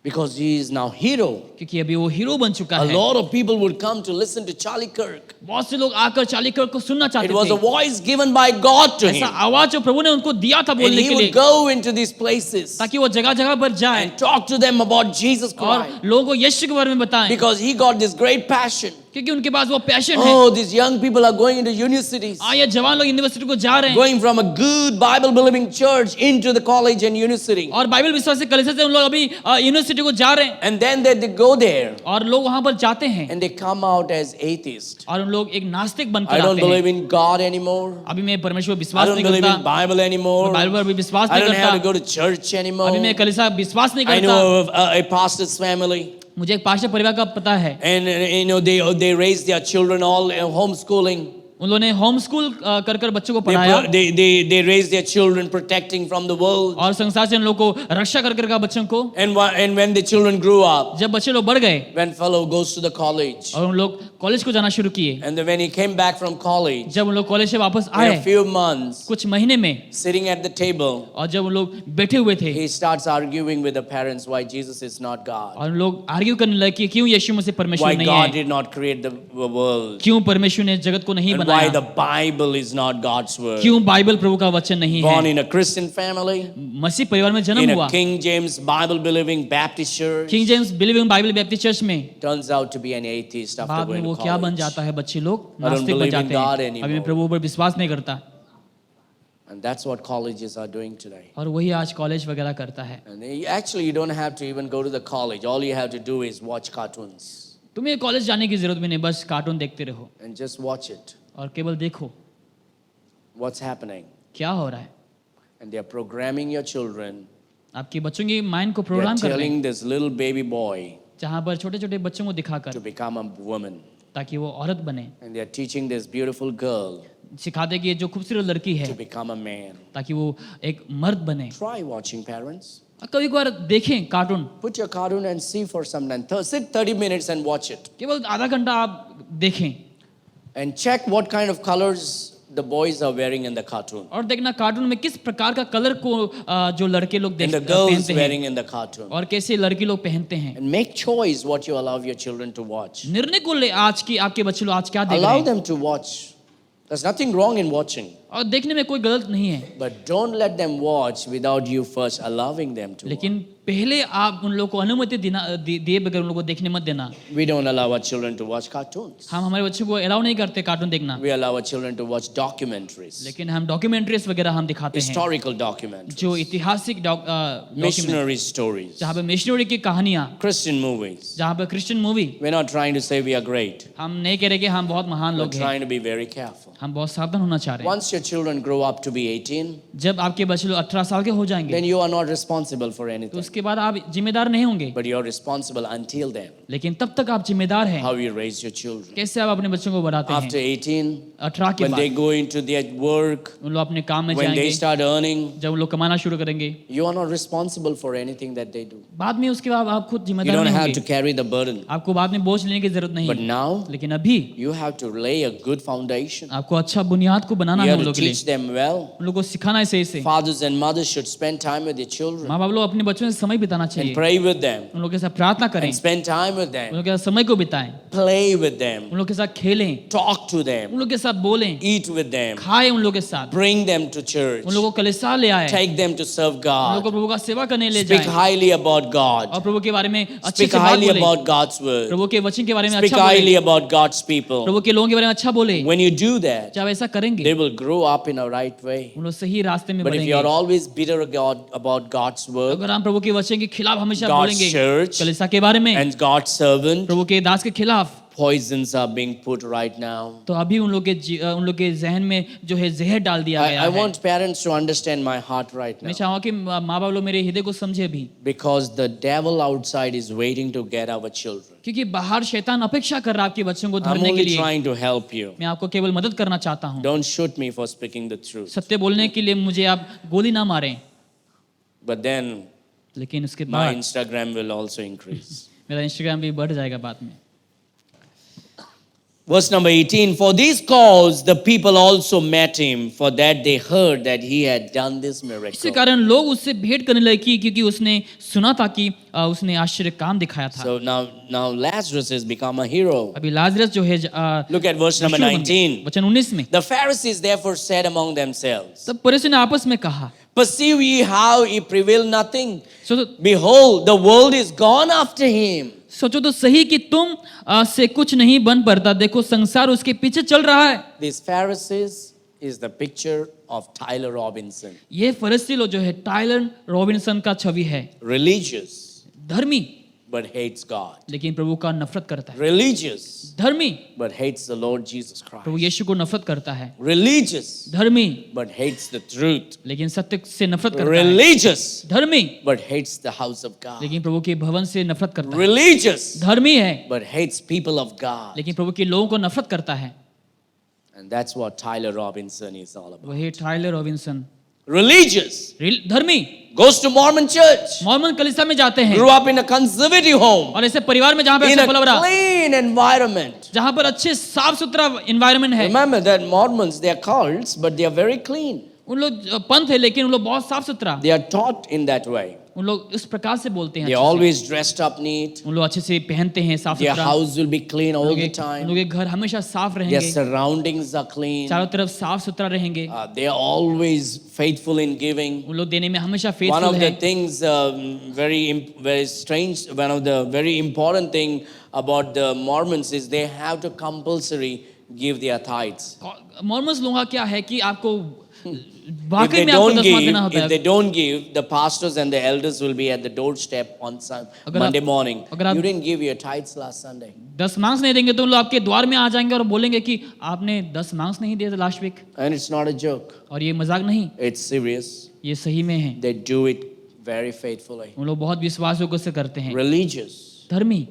because he is now hero. क्योंकि अभी वो हीरो बन चुका A है। lot of people would come to listen to Charlie Kirk. बहुत से लोग आकर चार्ली कर्क को सुनना चाहते It was a थे। voice given by God to ऐसा him. आवाज जो प्रभु ने उनको दिया था And बोलने he के would लिए, go into these places ताकि वो जगह जगह पर जाए and talk to them about Jesus और Christ लोगों को यीशु के बारे में बताएं, because he got this great passion. क्योंकि उनके पास वो पैशन है। Oh, these young people are going into universities, ये जवान लोग यूनिवर्सिटी को जा रहे हैं going from a good Bible believing church into the college and university. और बाइबल विश्वास से कलीसिया से उन लोग अभी यूनिवर्सिटी को जा रहे हैं And then they go there और लोग वहां पर जाते हैं and they come out as atheists. और उन लोग एक नास्तिक I बनकर don't आते हैं। believe in God anymore. अभी मैं परमेश्वर I विश्वास don't नहीं believe in करता, Bible anymore. बाइबल पर भी विश्वास I नहीं don't have to करता, go to church anymore. अभी मैं कलीसिया विश्वास नहीं I करता। know of a pastor's family, मुझे एक पास्टर परिवार का पता है, and they raise their children all homeschooling. उन लोगों ने होम स्कूल कर कर बच्चों को पढ़ाया They raise their children protecting from the world. और संसार से उन लोगों को रक्षा कर कर का बच्चों को। And when the children grew up, जब बच्चे लोग बढ़ गए when fellow goes to the college, और उन लोग कॉलेज को जाना शुरू किए, and then when he came back from college, जब उन लोग कॉलेज से वापस in आए a few months, कुछ महीने में, sitting at the table, और जब उन लोग बैठे हुए थे he starts arguing with the parents why Jesus is not God, और उन लोग आर्ग्यू करने लगे कि क्यों यीशु मसीह परमेश्वर why नहीं God है, did not create the world, क्यों परमेश्वर ने जगत को नहीं and why the बनाया, Bible is not God's word. क्यों बाइबल प्रभु का वचन नहीं Born है। in a Christian family, मसीह परिवार में जन्म in हुआ, a King James Bible believing Baptist church, King James believing Bible Baptist church में, turns out to be an atheist after बाद में going वो to क्या बन college. जाता है, बच्चे लोग I don't नास्तिक बन believe in जाते God हैं, anymore. अभी मैं प्रभु पर विश्वास नहीं करता। And that's what colleges are doing today. और वही आज कॉलेज वगैरह करता है। And actually, you don't have to even go to the college. All you have to do is watch cartoons तुम्हें कॉलेज जाने की जरूरत भी नहीं, बस कार्टून देखते रहो and just watch it. और केवल देखो What's happening? क्या हो रहा है। And they are programming your children. आपके बच्चों की माइंड को They are प्रोग्राम कर रहे हैं, telling this little baby boy जहाँ पर छोटे छोटे बच्चों को दिखाकर to become a woman. ताकि वो औरत बने, And they are teaching this beautiful girl सिखाते कि ये जो खूबसूरत लड़की to है become a man. ताकि वो एक मर्द बने। Try watching, parents. कभी कभार देखें cartoon, Put your cartoon and see for some time. Sit 30 minutes and watch it. केवल आधा घंटा आप देखें And check what kind of colors the boys are wearing in the cartoon. और देखना कार्टून में किस प्रकार का कलर को जो लड़के लोग And the girls पहनते हैं wearing in the cartoon. और कैसे लड़की लोग पहनते हैं। And make choice what you allow your children to watch. निर्णय को ले आज की आपके बच्चे लोग आज क्या देख रहे Allow हैं, them to watch. There's nothing wrong in watching. और देखने में कोई गलत नहीं है, But don't let them watch without you first allowing them to watch. लेकिन पहले आप उन लोगों को अनुमति दिए बगैर उन लोगों को देखने मत देना। We don't allow our children to watch cartoons. हम हमारे बच्चों को अलाउ नहीं करते कार्टून देखना, We allow our children to watch documentaries, लेकिन हम डॉक्यूमेंट्रीज वगैरह हम दिखाते हैं, historical documentaries, जो ऐतिहासिक missionary stories, जहाँ पे मिशनरी की कहानियाँ, Christian movies. जहाँ पे Christian movie. We're not trying to say we are great. हम नहीं कह रहे कि हम बहुत महान We're लोग हैं, trying to be very careful. हम बहुत सावधान होना चाह रहे हैं। Once your children grow up to be 18, जब आपके बच्चे लोग 18 साल के हो जाएंगे then you are not responsible for तो anything. उसके बाद आप जिम्मेदार नहीं होंगे, But you're responsible until then. लेकिन तब तक आप जिम्मेदार हैं। How you raise your children. कैसे आप अपने बच्चों को बढ़ाते After हैं। 18, 18 के when they बाद go into their work, उन लोग अपने काम में when they जाएंगे, start earning, जब उन लोग कमाना शुरू करेंगे, you are not responsible for anything that they do. बाद में उसके बाद आप खुद You जिम्मेदार don't नहीं have to होंगे, carry the burden. आपको बाद में बोझ लेने की जरूरत नहीं But है, now, लेकिन अभी you have to lay a good foundation. आपको अच्छा बुनियाद को बनाना You है have उन to लोगों के लिए, teach them well. उन लोगों को सिखाना है सही से। Fathers and mothers should spend time with their children माँ बाप लोग अपने बच्चों से समय बिताना and चाहिए, pray with them उन लोगों के साथ प्रार्थना करें, and spend time with उन them, लोगों के साथ समय को बिताएं, play with them, उन लोगों के साथ खेलें, talk to उन them, लोगों के साथ बोलें, eat with them, खाएं उन लोगों के साथ, bring them to church, उन लोगों को कलिसिया ले आए, take them to serve उन लोगों को God, प्रभु का सेवा करने ले speak जाएं highly about और God, प्रभु के बारे में अच्छे speak से बात highly बोलें, about God's word, प्रभु के वचन के बारे में speak अच्छा बोलें, highly about God's people. प्रभु के लोगों के बारे में अच्छा बोले। When you do that, जब ऐसा करेंगे they will grow up in a right way. उन लोग सही रास्ते में But if you are बढ़ेंगे। always bitter about God's word, अगर हम प्रभु के वचन के खिलाफ हमेशा God's बोलेंगे church, कलीसिया के बारे में, and God's servant, प्रभु के दास के खिलाफ, poisons are being put right now. तो अभी उन लोग के जहन में जो है जहर डाल दिया गया I है। want parents to understand my heart right now. मैं चाहूँगा कि माँ बाप लोग मेरे हृदय को समझे भी, Because the devil outside is waiting to get our children. क्योंकि बाहर शैतान अपेक्षा कर रहा है आपके बच्चों को I'm धरने के only लिए। trying to help you. मैं आपको केवल मदद करना चाहता हूँ, Don't shoot me for speaking the truth. सत्य बोलने के लिए मुझे आप गोली ना मारें, But then लेकिन उसके my बाद Instagram will also increase. मेरा इंस्टाग्राम भी बढ़ जाएगा बाद में। Verse number 18, for this cause the people also met him, for that they heard that he had done this इसी miracle. कारण लोग उससे भेंट करने लगे क्योंकि उसने सुना था कि उसने आश्चर्य काम दिखाया था। So now Lazarus has become a hero. अभी लाजरस जो है Look at verse number 19. वचन 19 में, The Pharisees therefore said among themselves, तब फरीसी ने आपस में कहा, Perceive ye how he prevailed nothing. सोचो Behold, the world is gone after him. सोचो तो सही कि तुम से कुछ नहीं बन पड़ता, देखो संसार उसके पीछे चल रहा है। These Pharisees is the picture of Tyler Robinson. ये फरीसी लोग जो है टाइलर रॉबिन्सन का छवि है। Religious, धर्मी but hates God. लेकिन प्रभु का नफरत करता है। Religious, धर्मी but hates the Lord Jesus Prabhu Christ. यीशु को नफरत करता है। Religious, धर्मी but hates the truth. लेकिन सत्य से नफरत करता है। Religious, धर्मी but hates the house of God. लेकिन प्रभु के भवन से नफरत करता है। Religious, धर्मी है but hates people of God. लेकिन प्रभु के लोगों को नफरत करता है। And that's what Tyler Robinson is all about. वही टाइलर रॉबिन्सन। Religious, धर्मी goes to Mormon church, Mormon कलीसिया में जाते हैं grew up in a conservative home, और ऐसे परिवार में जहाँ पे in ऐसे पला a बड़ा, clean environment. जहाँ पर अच्छे साफ सुथरा एनवायरनमेंट है। Remember that Mormons, they are cults, but they are very clean. उन लोग पंथ है लेकिन उन लोग बहुत साफ सुथरा, They are taught in that way. उन लोग इस प्रकार से बोलते हैं। They are अच्छे से। always dressed up neat. उन लोग अच्छे से पहनते हैं साफ Their सुथरा। house will be clean all the उन लोग time. के घर हमेशा साफ Their रहेंगे, surroundings are clean. चारों तरफ साफ सुथरा रहेंगे। They are always faithful in giving. उन लोग देने में हमेशा One फेथफुल of the है। things very strange, one of the very important thing about the Mormons is they have to compulsory give their tithes. Mormons लोगों का क्या है कि आपको If वाकई they में आपको don't दसवां give, देना होता if they है। don't give, the pastors and the elders will be at the doorstep on अगर Monday आप- morning. अगर आप- You didn't give your tithes last Sunday. 10 marks नहीं देंगे तो उन लोग आपके द्वार में आ जाएंगे और बोलेंगे कि आपने 10 मार्क्स नहीं दिए थे last week. And it's not a joke. और ये मजाक नहीं, It's serious. ये सही में है। They do it very faithfully. उन लोग बहुत विश्वास योग्य से करते हैं। Religious. धर्मी,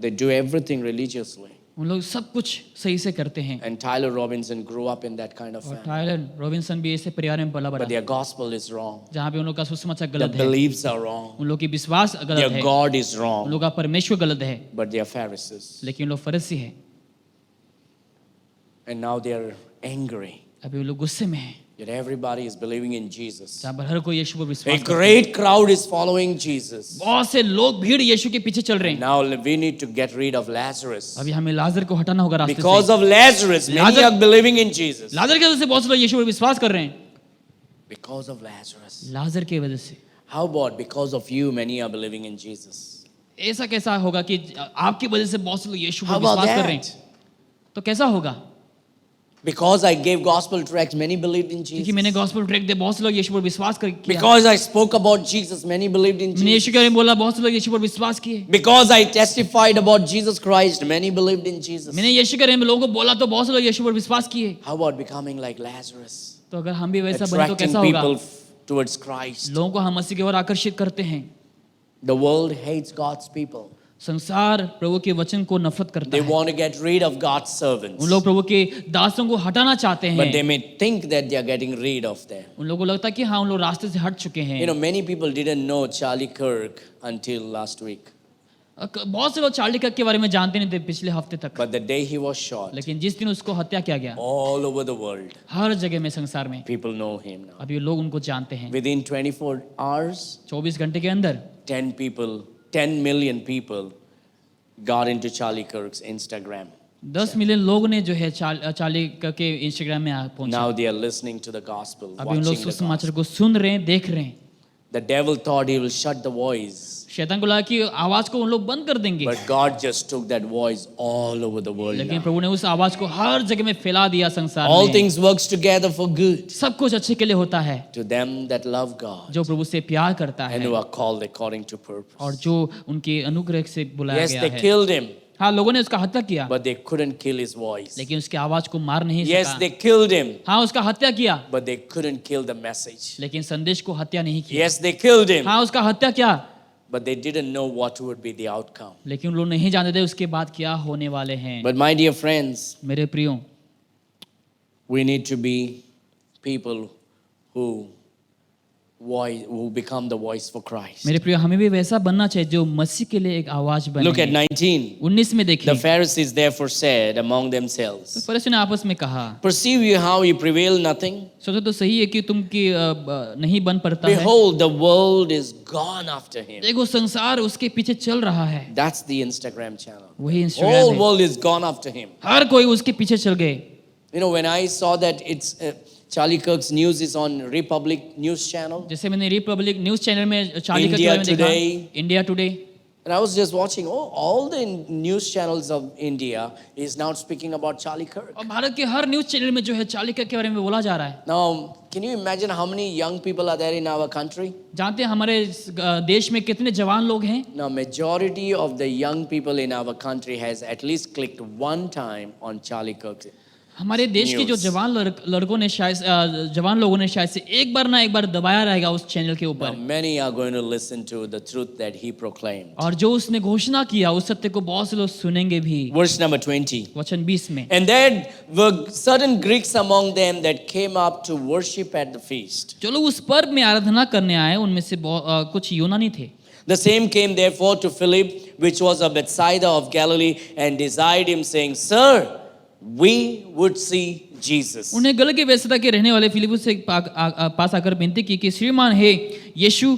They do everything religiously. उन लोग सब कुछ सही से करते हैं। And Tyler Robinson grew up in that kind of और family. टाइलर रॉबिन्सन भी ऐसे परिवार में पला But बड़ा, their gospel is wrong. जहाँ पे उन लोग का सुसमाचार Their गलत है, beliefs are wrong. उन लोग की विश्वास गलत Their है, God is उन wrong. लोग का परमेश्वर गलत है, But they are Pharisees. लेकिन उन लोग फरीसी है। And now they are angry अभी उन लोग गुस्से में है, that everybody is believing in Jesus. जहाँ पर हर कोई यीशु पर A विश्वास करता है। great crowd is following Jesus. बहुत से लोग भीड़ यीशु के पीछे चल रहे हैं। Now we need to get rid of Lazarus. अभी हमें लाजर को हटाना होगा रास्ते Because से। of Lazarus, many Lazarus- are believing in Jesus. लाजर की वजह से बहुत से लोग यीशु पर विश्वास कर रहे हैं। Because of Lazarus. लाजर की वजह से। How about because of you, many are believing in Jesus? ऐसा कैसा होगा कि आपकी वजह से बहुत से लोग यीशु पर How about विश्वास कर रहे that? हैं? तो कैसा होगा? Because I gave gospel tracts, many believed in क्योंकि Jesus. मैंने गॉस्पेल ट्रैक दे बहुत से लोग यीशु पर विश्वास कर किया। Because I spoke about Jesus, many believed in मैंने यीशु Jesus. के बारे में बोला, बहुत से लोग यीशु पर विश्वास किए। Because I testified about Jesus Christ, many believed in Jesus. मैंने यीशु के बारे में लोगों को बोला तो बहुत से लोग यीशु पर विश्वास किए। How about becoming like Lazarus? तो अगर हम भी वैसा बने तो Attracting कैसा होगा? people towards Christ. लोगों को हम मसीह की ओर आकर्षित करते हैं। The world hates God's people. संसार प्रभु के वचन को नफरत करता They है। want to get rid of God's उन servants. लोग प्रभु के दासों को हटाना चाहते But they हैं। may think that they are getting rid of them. उन लोगों को लगता है कि हाँ उन लोग रास्ते से हट चुके हैं। You know, many people didn't know Charlie Kirk until last week. बहुत से लोग चार्ली कर्क के बारे में जानते नहीं थे पिछले हफ्ते तक, But the day he was shot, लेकिन जिस दिन उसको हत्या किया गया, all over the world, हर जगह में संसार में people know him now. अभी लोग उनको जानते हैं। Within 24 hours, 24 घंटे के अंदर 10 million people got into Charlie Kirk's Instagram. 10 million लोग ने जो है चार्ली कर्क के इंस्टाग्राम में आ पहुंचे। Now they are listening to the gospel, अभी उन लोग watching the सुसमाचार gospel. को सुन रहे हैं, देख रहे हैं। The devil thought he will shut the voice, शैतान को लगा कि आवाज को उन लोग बंद कर देंगे, but God just took that voice all over the world. लेकिन now. प्रभु ने उस आवाज को हर जगह में फैला दिया संसार All में। things works together for good सब कुछ अच्छे के लिए होता है, to them that love God जो प्रभु से प्यार करता and है who are called according to purpose. और जो उनके अनुग्रह से बुलाया Yes, गया they है। killed him, हाँ, लोगों ने उसका हत्या किया, but they couldn't kill his voice. लेकिन उसकी आवाज को मार नहीं Yes, सका। they killed him, हाँ, उसका हत्या किया, but they couldn't kill the message. लेकिन संदेश को हत्या नहीं किया। Yes, they killed him, हाँ, उसका हत्या किया, but they didn't know what would be the outcome. लेकिन उन लोग नहीं जानते थे उसके बाद क्या होने वाले हैं। But my dear friends, मेरे प्रियो, we need to be people who become the voice for Christ. मेरे प्रियो, हमें भी वैसा बनना चाहिए जो मसीह के लिए एक आवाज Look at बने। 19. 19 में देखिए, The Pharisees therefore said among तो themselves, फरीसियों ने आपस में कहा, perceive you how you prevail nothing? सोचो तो सही है कि तुम की नहीं बन पड़ता है। Behold, the world is gone after him. देखो संसार उसके पीछे चल रहा है। That's the Instagram channel. वही Whole इंस्टाग्राम है, world is gone after him. हर कोई उसके पीछे चल गए। You know, when I saw that Charlie Kirk's news is on Republic News Channel. जैसे मैंने रिपब्लिक न्यूज चैनल में चार्ली के India बारे में देखा, Today. India today, And I was just watching, all the news channels of India is now speaking about Charlie Kirk. और भारत के हर news channel में जो है चार्ली के बारे में बोला जा रहा है। Now, can you imagine how many young people are there in our country? जानते हैं हमारे देश में कितने जवान लोग हैं? Now, majority of the young people in our country has at least clicked one time on Charlie Kirk. हमारे देश के जो News. जवान लड़कों ने शायद जवान लोगों ने शायद से एक बार ना एक बार दबाया रहेगा उस चैनल के Now, ऊपर, many are going to listen to the truth that he proclaimed. और जो उसने घोषणा किया उस सत्य को बहुत से लोग सुनेंगे भी। Verse number 20. वचन 20 में, And there were certain Greeks among them that came up to worship at the feast. जो लोग उस पर्व में आराधना करने आए उनमें से कुछ यूनानी थे। The same came therefore to Philip, which was of Bethsaida of Galilee, and desired him, saying, Sir, we would see Jesus. उन्हें गल के बेसदा के रहने वाले फिलिपुस से पास आकर विनती की कि श्रीमान हे यीशु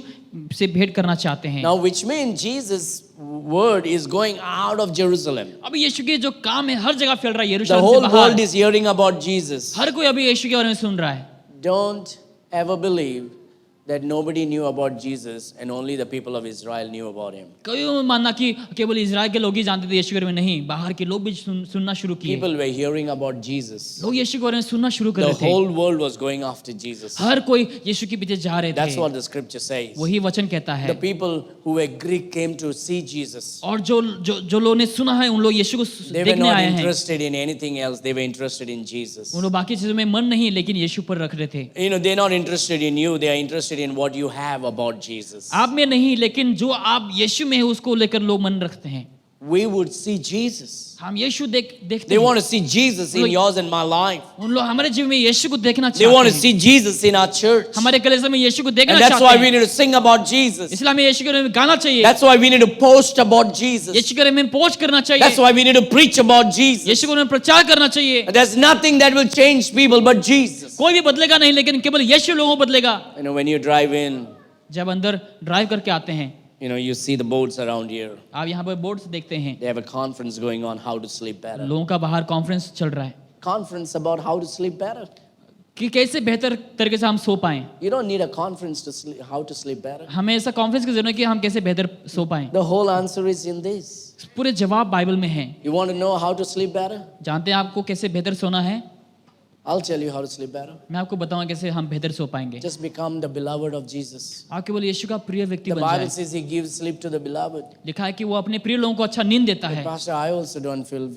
से भेंट करना चाहते हैं। Now, which means Jesus' word is going out of Jerusalem. अभी यीशु के जो काम है हर जगह फैल रहा है, The यरूशलेम whole से world बाहर is hearing about Jesus. हर कोई अभी यीशु के बारे में सुन रहा है। Don't ever believe that nobody knew about Jesus and only the people of Israel knew about him. कभी मत मानना कि केवल इजराइल के लोग ही जानते थे यीशु के बारे में, नहीं, बाहर के लोग भी सुनना शुरू किए। People were hearing about Jesus. लोग यीशु के बारे में सुनना शुरू कर The रहे थे। whole world was going after Jesus. हर कोई यीशु के पीछे जा रहे That's थे। what the scripture says. वही वचन कहता The है। people who were Greek came to see Jesus. और जो लोगों ने सुना है उन लोग यीशु को They were देखने not आए हैं। interested in anything else. They were interested in Jesus. उन लोग बाकी चीजों में मन नहीं लेकिन यीशु पर रख रहे थे। You know, they're not interested in you. They are interested in what you have about Jesus. आप में नहीं लेकिन जो आप यीशु में है उसको लेकर लोग मन रखते हैं। We would see Jesus. हम यीशु देखते They हैं। want to see Jesus in yours and my life. उन लोग हमारे जीवन में यीशु को देखना They want चाहते to हैं। see Jesus in our church. हमारे कलीसिया में यीशु को देखना And that's चाहते why we हैं। need to sing about Jesus. इसलिए हमें यीशु के बारे में गाना चाहिए। That's why we need to post about Jesus. यीशु के बारे में पोस्ट करना चाहिए। That's why we need to preach about Jesus. यीशु के बारे में प्रचार करना चाहिए। There's nothing that will change people but Jesus. कोई भी बदलेगा नहीं लेकिन केवल यीशु लोगों को बदलेगा। You know, when you drive in, जब अंदर ड्राइव करके आते हैं, you know, you see the boards around here. आप यहाँ पर बोर्ड देखते हैं, They have a conference going on how to sleep better. लोगों का बाहर कॉन्फ्रेंस चल रहा है Conference about how to sleep better. कि कैसे बेहतर तरीके से हम सो पाएं। You don't need a conference to sleep, how to sleep better. हमें ऐसा कॉन्फ्रेंस की जरूरत है कि हम कैसे बेहतर सो पाएं। The whole answer is in this. पूरे जवाब बाइबल में है। You want to know how to sleep better? जानते हैं आपको कैसे बेहतर सोना है? I'll tell you how to sleep better. मैं आपको बताऊंगा कैसे हम बेहतर सो पाएंगे। Just become the beloved of Jesus. आप केवल यीशु का प्रिय व्यक्ति The बन Bible जाए। says he gives sleep to the beloved. लिखा है कि वो अपने प्रिय लोगों को अच्छा नींद देता है। Pastor, I also don't feel,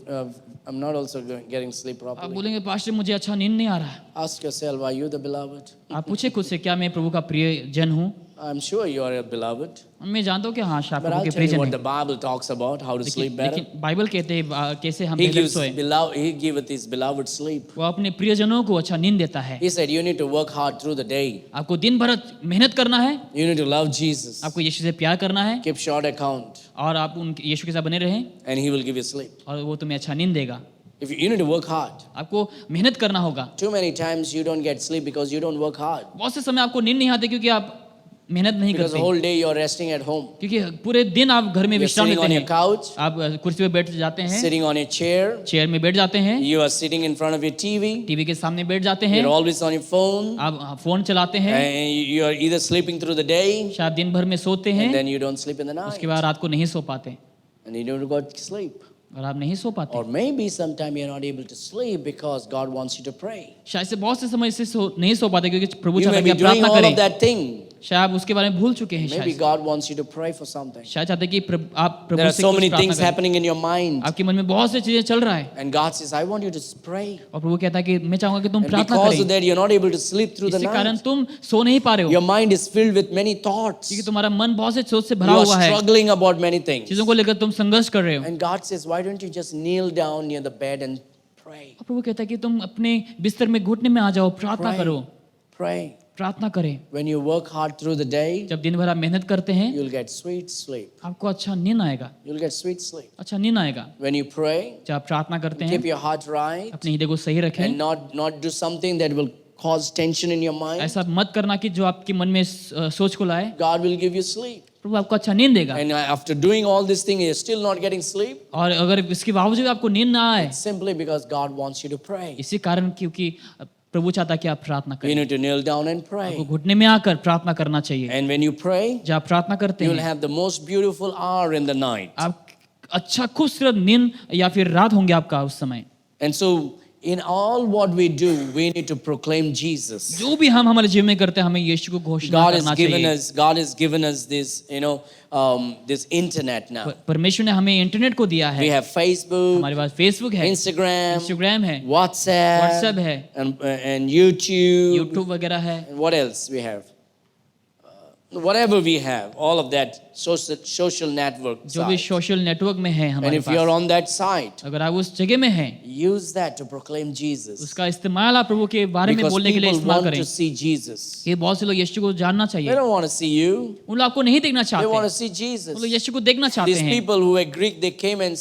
I'm not also getting sleep आप properly. बोलेंगे पास्टर मुझे अच्छा नींद नहीं आ रहा है। Ask yourself, are you the beloved? आप पूछे खुद से क्या मैं प्रभु का प्रिय जन हूँ? I'm sure you are a beloved. मैं जानता हूँ कि हाँ शायद But प्रभु I'll के tell प्रिय you जन what हैं। the Bible talks about, how to sleep better. लेकिन बाइबल कहते हैं कैसे हम He बेहतर gives सोए। he giveth his beloved sleep. वो अपने प्रियजनों को अच्छा नींद देता है। He said you need to work hard through the day. आपको दिन भर मेहनत करना है, You need to love Jesus. आपको यीशु से प्यार करना है Keep short account और आप उन यीशु के साथ बने रहें and he will give you sleep. और वो तुम्हें अच्छा नींद देगा। If you need to work hard. आपको मेहनत करना होगा। Too many times you don't get sleep because you don't work hard. बहुत से समय आपको नींद नहीं आती क्योंकि आप मेहनत नहीं Because the करते, whole day you're resting at home. क्योंकि पूरे दिन आप घर में You're विश्राम sitting लेते on your हैं। couch, आप कुर्सी पे बैठ जाते हैं, sitting on your chair. Chair में बैठ जाते हैं, You are sitting in front of your TV. TV के सामने बैठ जाते हैं, You're always on your phone. आप फोन चलाते हैं, And you are either sleeping through the day शायद दिन भर में सोते हैं, and then you don't sleep in the night. उसके बाद रात को नहीं सो पाते And you don't go to sleep. और आप नहीं सो पाते। Or maybe sometime you're not able to sleep because God wants you to pray. शायद से बहुत से समय से नहीं सो पाते क्योंकि प्रभु You चाहता may है कि be आप doing प्रार्थना all of करें। that thing. शायद आप उसके बारे में भूल चुके हैं। Maybe शायद God wants you to pray for something. शायद चाहते हैं कि आप There प्रभु are से so कुछ many प्रार्थना things करें। happening in your mind. आपके मन में बहुत सी चीजें चल रहा है And God says, I want you to pray. और प्रभु कहता है कि मैं चाहूंगा कि तुम And प्रार्थना because of करें। that, you're not able to sleep through the इसी कारण night. तुम सो नहीं पा रहे हो Your mind is filled with many thoughts. क्योंकि तुम्हारा मन बहुत से सोच से You भरा are हुआ है, struggling about many things. चीजों को लेकर तुम संघर्ष कर रहे हो। And God says, why don't you just kneel down near the bed and pray? और प्रभु कहता है कि तुम अपने बिस्तर में घुटने में आ जाओ, प्रार्थना करो, Pray. प्रार्थना करें। When you work hard through the day, जब दिन भर आप मेहनत करते हैं you'll get sweet sleep. आपको अच्छा नींद आएगा, You'll get sweet sleep. अच्छा नींद आएगा। When you pray, जब आप प्रार्थना करते हैं keep your heart right अपने हृदय को सही रखें। and not do something that will cause tension in your mind. ऐसा मत करना कि जो आपके मन में सोच को लाए। God will give you sleep. प्रभु आपको अच्छा नींद देगा। And after doing all this thing, you're still not getting sleep. और अगर इसके बावजूद आपको नींद ना आए, Simply because God wants you to pray. इसी कारण क्योंकि प्रभु चाहता है कि आप प्रार्थना You करें, need to kneel down and आपको pray. घुटने में आकर प्रार्थना करना चाहिए। And when you pray, जब आप प्रार्थना करते you will हैं, have the most beautiful hour in the night. आप अच्छा खूबसूरत नींद या फिर रात होंगे आपका उस समय। And so, in all what we do, we need to proclaim Jesus. जो भी हम हमारे जीवन में करते हैं, हमें यीशु को घोषणा God has करना given चाहिए। us. God has given us this, this internet now. परमेश्वर ने हमें इंटरनेट को दिया We है, have Facebook, हमारे पास फेसबुक है, Instagram, इंस्टाग्राम है, WhatsApp, व्हाट्सएप है, and YouTube. यूट्यूब वगैरह है, And what else we have? Whatever we have, all of that social network जो भी site. सोशल नेटवर्क में है And हमारे if you're pass, on that site, अगर आप उस जगह में हैं, use that to proclaim Jesus. उसका इस्तेमाल आप प्रभु के बारे में Because बोलने के लिए people इस्तेमाल want करें। to see Jesus. ये बहुत से लोग यीशु को जानना They चाहिए, don't want to see you. उन लोग आपको नहीं देखना They चाहते, want वो to see Jesus. लोग यीशु को देखना चाहते These हैं। people who were Greek, they came and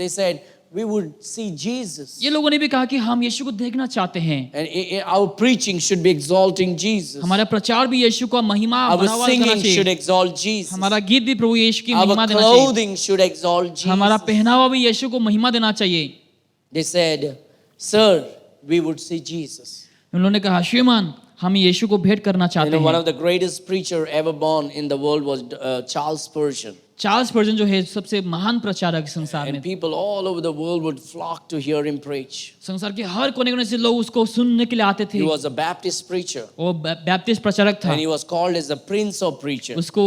they said, we would see Jesus. ये लोगों ने भी कहा कि हम यीशु को देखना चाहते हैं, And our preaching should be exalting Jesus. हमारा प्रचार भी यीशु का महिमा Our बढ़ावा करना singing should चाहिए, exalt Jesus. हमारा गीत भी प्रभु यीशु की Our महिमा देना चाहिए, clothing should exalt हमारा Jesus. पहनावा भी यीशु को महिमा देना चाहिए। They said, Sir, we would see Jesus. उन्होंने कहा, श्रीमान हम यीशु को भेंट करना चाहते One हैं। of the greatest preacher ever born in the world was Charles Spurgeon. Charles Spurgeon जो है सबसे महान प्रचारक संसार And में, people all over the world would flock to hear him preach. संसार के हर कोने कोने से लोग उसको सुनने के लिए आते थे। He was a Baptist preacher. वो बैप्टिस्ट प्रचारक था, And he was called as the Prince of Preachers. उसको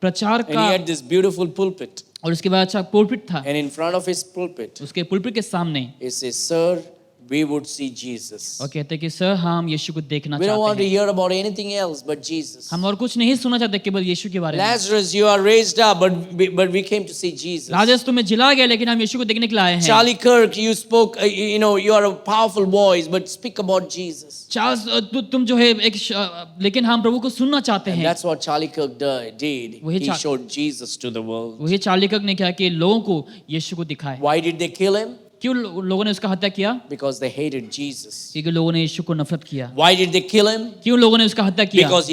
प्रचार And he का, had this beautiful pulpit. और उसके बाद अच्छा पुलपिट था, And in front of his pulpit, उसके पुलपिट के सामने he says, Sir, we would see Jesus. और कहते कि सर हम यीशु को देखना We don't want चाहते to हैं, hear about anything else but Jesus. हम और कुछ नहीं सुनना चाहते केवल यीशु के बारे में। Lazarus, you are raised up, but we came to see Jesus. Rajesh तुम्हें जिला गया लेकिन हम यीशु को देखने के लिए आए हैं। Charlie Kirk, you spoke, you are a powerful voice, but speak about Jesus. Charles तुम जो है लेकिन हम प्रभु को सुनना चाहते And हैं। that's what Charlie Kirk did. वही He चा- showed Jesus to the world. वही चार्ली कर्क ने क्या कि लोगों को यीशु को दिखाए। Why did they kill him? क्यों लोगों ने उसका हत्या किया? Because they hated Jesus. क्योंकि लोगों ने यीशु को नफरत किया। Why did they kill him? क्यों लोगों ने उसका हत्या किया? Because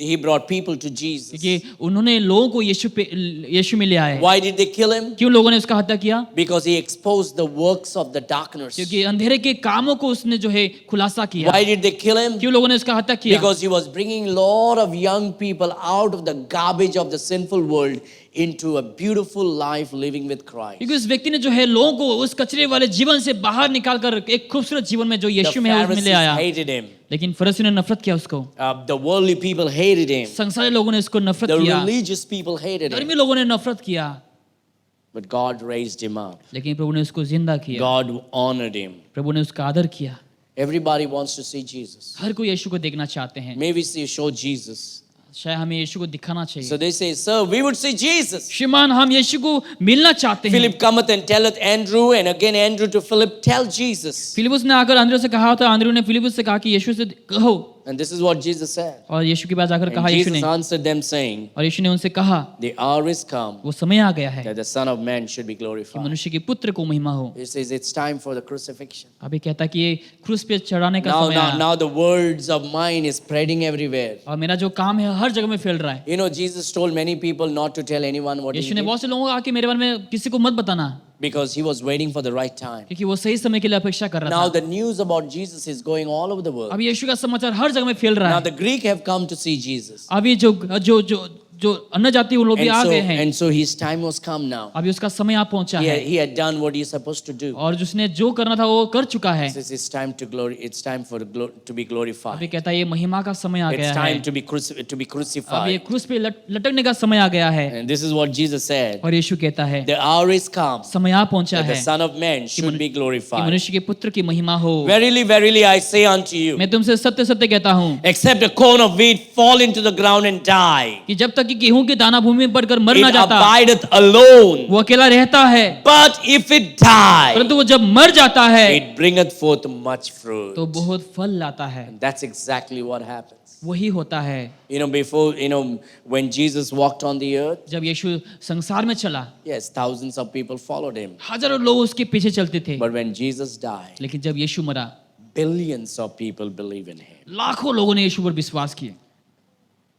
he brought people to Jesus. क्योंकि उन्होंने लोगों को यीशु में ले आए। Why did they kill him? क्यों लोगों ने उसका हत्या किया? Because he exposed the works of the darkness. क्योंकि अंधेरे के कामों को उसने जो है खुलासा किया। Why did they kill him? क्यों लोगों ने उसका हत्या किया? Because he was bringing a lot of young people out of the garbage of the sinful world into a beautiful life living with Christ. क्योंकि उस व्यक्ति ने जो है लोगों को उस कचरे वाले जीवन से बाहर निकाल कर एक खूबसूरत जीवन में जो The यीशु में है उसमें ले आया। Pharisees hated him. लेकिन फरीसियों ने नफरत किया उसको, The worldly people hated him. संसारी लोगों ने उसको नफरत The किया, religious people hated him. धर्मी लोगों ने नफरत किया, But God raised him up. लेकिन प्रभु ने उसको जिंदा किया, God honored him. प्रभु ने उसका आदर किया। Everybody wants to see Jesus. हर कोई यीशु को देखना चाहते हैं, May we show Jesus. शायद हमें यीशु को दिखाना So चाहिए। they say, Sir, we would see Jesus. श्रीमान हम यीशु को मिलना चाहते हैं। Philip cometh and telleth Andrew, and again Andrew to Philip, tell Jesus. Philip ने आकर अंद्रु से कहा था, अंद्रु ने फिलिपुस से कहा कि यीशु से कहो, And this is what Jesus said. और यीशु के पास आकर कहा And यीशु Jesus ने, answered them, saying, और यीशु ने उनसे कहा The hour is come वो समय आ गया है that the Son of Man should be कि glorified. मनुष्य के पुत्र को महिमा हो। He says, It's time for the crucifixion. अभी कहता है कि ये क्रूस पे चढ़ाने का Now, समय now, आया, now the words of mine is spreading everywhere. और मेरा जो काम है हर जगह में फैल रहा है। You know, Jesus told many people not to tell anyone what he यीशु ने did बहुत से लोगों को कहा कि मेरे बारे में किसी को मत बताना, because he was waiting for the right time. क्योंकि वो सही समय के लिए अपेक्षा कर रहा Now था। the news about Jesus is going all over the world. अब यीशु का समाचार हर जगह में फैल रहा Now है। the Greek have come to see Jesus. अभी जो अन्य जाति उन लोग भी आ गए हैं, And so his time was come now. अभी उसका समय आ पहुंचा है, He had done what he's supposed to do. और जिसने जो करना था वो कर चुका है। He says it's time to glory. It's time for to be अभी glorified. कहता है ये महिमा का समय आ It's गया है, time to be अब ये crucified. क्रूस पे लटकने का समय आ गया है। And this is what Jesus said. और यीशु कहता है The hour is come समय आ पहुंचा that the है Son of Man should be कि glorified. मनुष्य के पुत्र की महिमा हो। Verily, verily, I say unto you, मैं तुमसे सत्य सत्य कहता हूँ except a corn of wheat fall into the ground and die, कि जब तक कि गेहूं के दाना भूमि में पड़कर मर ना it जाता, abideth alone. वो अकेला रहता है, But if it die, परंतु वो जब मर जाता है it bringeth forth much fruit. तो बहुत फल लाता है। And that's exactly what happens. वही होता है। You know, before, when Jesus walked on the earth, जब यीशु संसार में चला, yes, thousands of people followed him. हजारों लोग उसके पीछे चलते थे, But when Jesus died, लेकिन जब यीशु मरा, billions of people believe in him. लाखों लोगों ने यीशु पर विश्वास किया।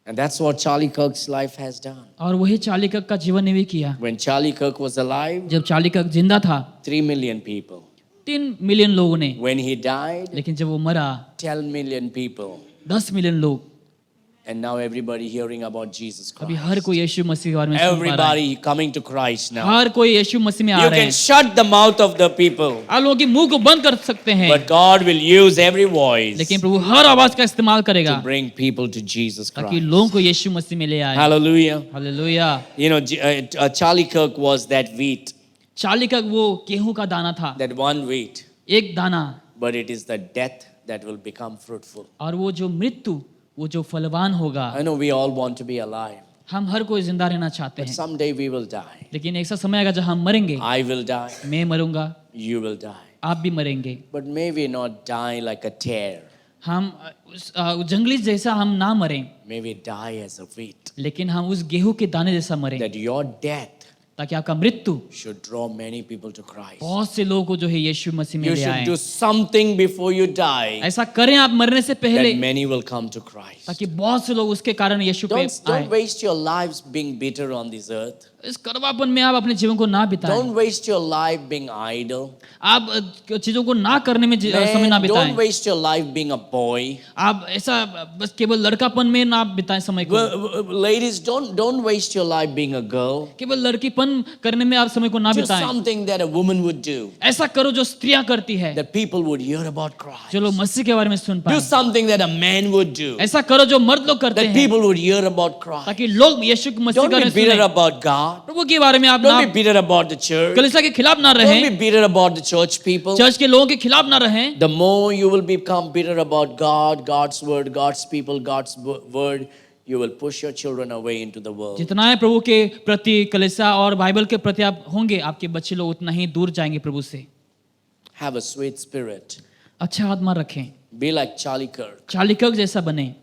And that's what Charlie Kirk's life has done. और वही चार्ली कर्क का जीवन ने भी किया। When Charlie Kirk was alive, जब चार्ली कर्क जिंदा था, 3 million people. 3 मिलियन लोगों ने, When he died, लेकिन जब वो मरा 10 million people. 10 मिलियन लोग, And now everybody hearing about Jesus अभी Christ. हर कोई यीशु मसीह के बारे में सुन पा रहा है, Everybody coming to Christ now. हर कोई यीशु मसीह में आ You रहे can हैं। shut the mouth of the people, आप लोगों के मुंह को बंद कर सकते हैं, but God will use every voice लेकिन प्रभु हर आवाज का इस्तेमाल करेगा to bring people to Jesus ताकि Christ. लोगों को यीशु मसीह में ले आए। Hallelujah. Hallelujah. You know, Charlie Kirk was that wheat, Charlie का वो गेहूं का दाना था, that one wheat, एक दाना, but it is the death that will become fruitful. और वो जो मृत्यु, वो जो फलवान होगा। I know we all want to be alive, हम हर कोई जिंदा रहना चाहते but हैं, someday we will die. लेकिन ऐसा समय आएगा जब हम मरेंगे। I will die, मैं मरूंगा, you will die. आप भी मरेंगे। But may we not die like a tear. हम जंगली जैसा हम ना मरें, May we die as a wheat. लेकिन हम उस गेहूं के दाने जैसा मरें, That your death ताकि आपका मृत्यु should draw many people to Christ. बहुत से लोगों को जो है यीशु मसीह में You ले should आए। do something before you die, ऐसा करें आप मरने से पहले, that many will come to Christ. ताकि बहुत से लोग उसके कारण यीशु पे Don't आए। waste your lives being bitter on this earth. इस कड़वापन में आप अपने जीवन को ना बिताएं, Don't waste your life being idle. आप चीजों को ना करने में समय ना Man, बिताएं, don't waste your life being a boy. आप ऐसा बस केवल लड़कापन में ना बिताएं समय को, Ladies, don't waste your life being a girl. केवल लड़कीपन करने में आप समय को ना Do बिताएं। something that a woman would do, ऐसा करो जो स्त्रियां करती है, that people would hear about Christ. जो लोग मसीह के बारे में सुन Do पाए। something that a man would do, ऐसा करो जो मर्द लोग करते that हैं, people would hear about Christ. ताकि लोग यीशु मसीह Don't के बारे be में bitter सुने। about God. प्रभु के बारे में आप Don't ना be bitter about the church. कलीसिया के खिलाफ ना Don't रहें, be bitter about the church people. Church के लोगों के खिलाफ ना रहें। The more you will become bitter about God, God's word, God's people, God's word, you will push your children away into the world. जितना है प्रभु के प्रति, कलीसिया और बाइबल के प्रति आप होंगे, आपके बच्चे लोग उतना ही दूर जाएंगे प्रभु से। Have a sweet spirit. अच्छा आत्मा रखें, Be like Charlie Kirk. Charlie कर्क जैसा बने।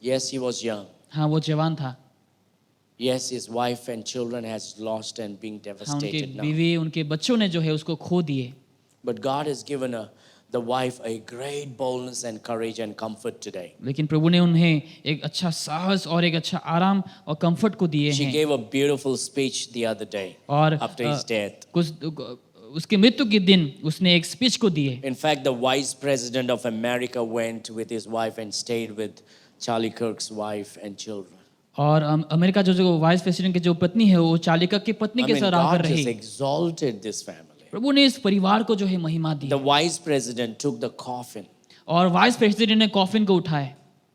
Yes, he was young. हाँ, वो जवान था, Yes, his wife and children has lost and being हाँ, उनके devastated now. बीवी, उनके बच्चों ने जो है उसको खो दिए, But God has given the wife a great boldness and courage and comfort today. लेकिन प्रभु ने उन्हें एक अच्छा साहस और एक अच्छा आराम और कंफर्ट को दिए She हैं। gave a beautiful speech the other day और after his death. कुछ उसके मृत्यु के दिन उसने एक स्पीच को दिए। In fact, the vice president of America went with his wife and stayed with Charlie Kirk's wife and children. और अमेरिका जो वाइस प्रेसिडेंट की जो पत्नी है, वो चार्ली कर्क की पत्नी I के mean, साथ रहकर God just रही। exalted this family. प्रभु ने इस परिवार को जो है महिमा दी, The vice president took the coffin. और वाइस प्रेसिडेंट ने कॉफिन को उठाए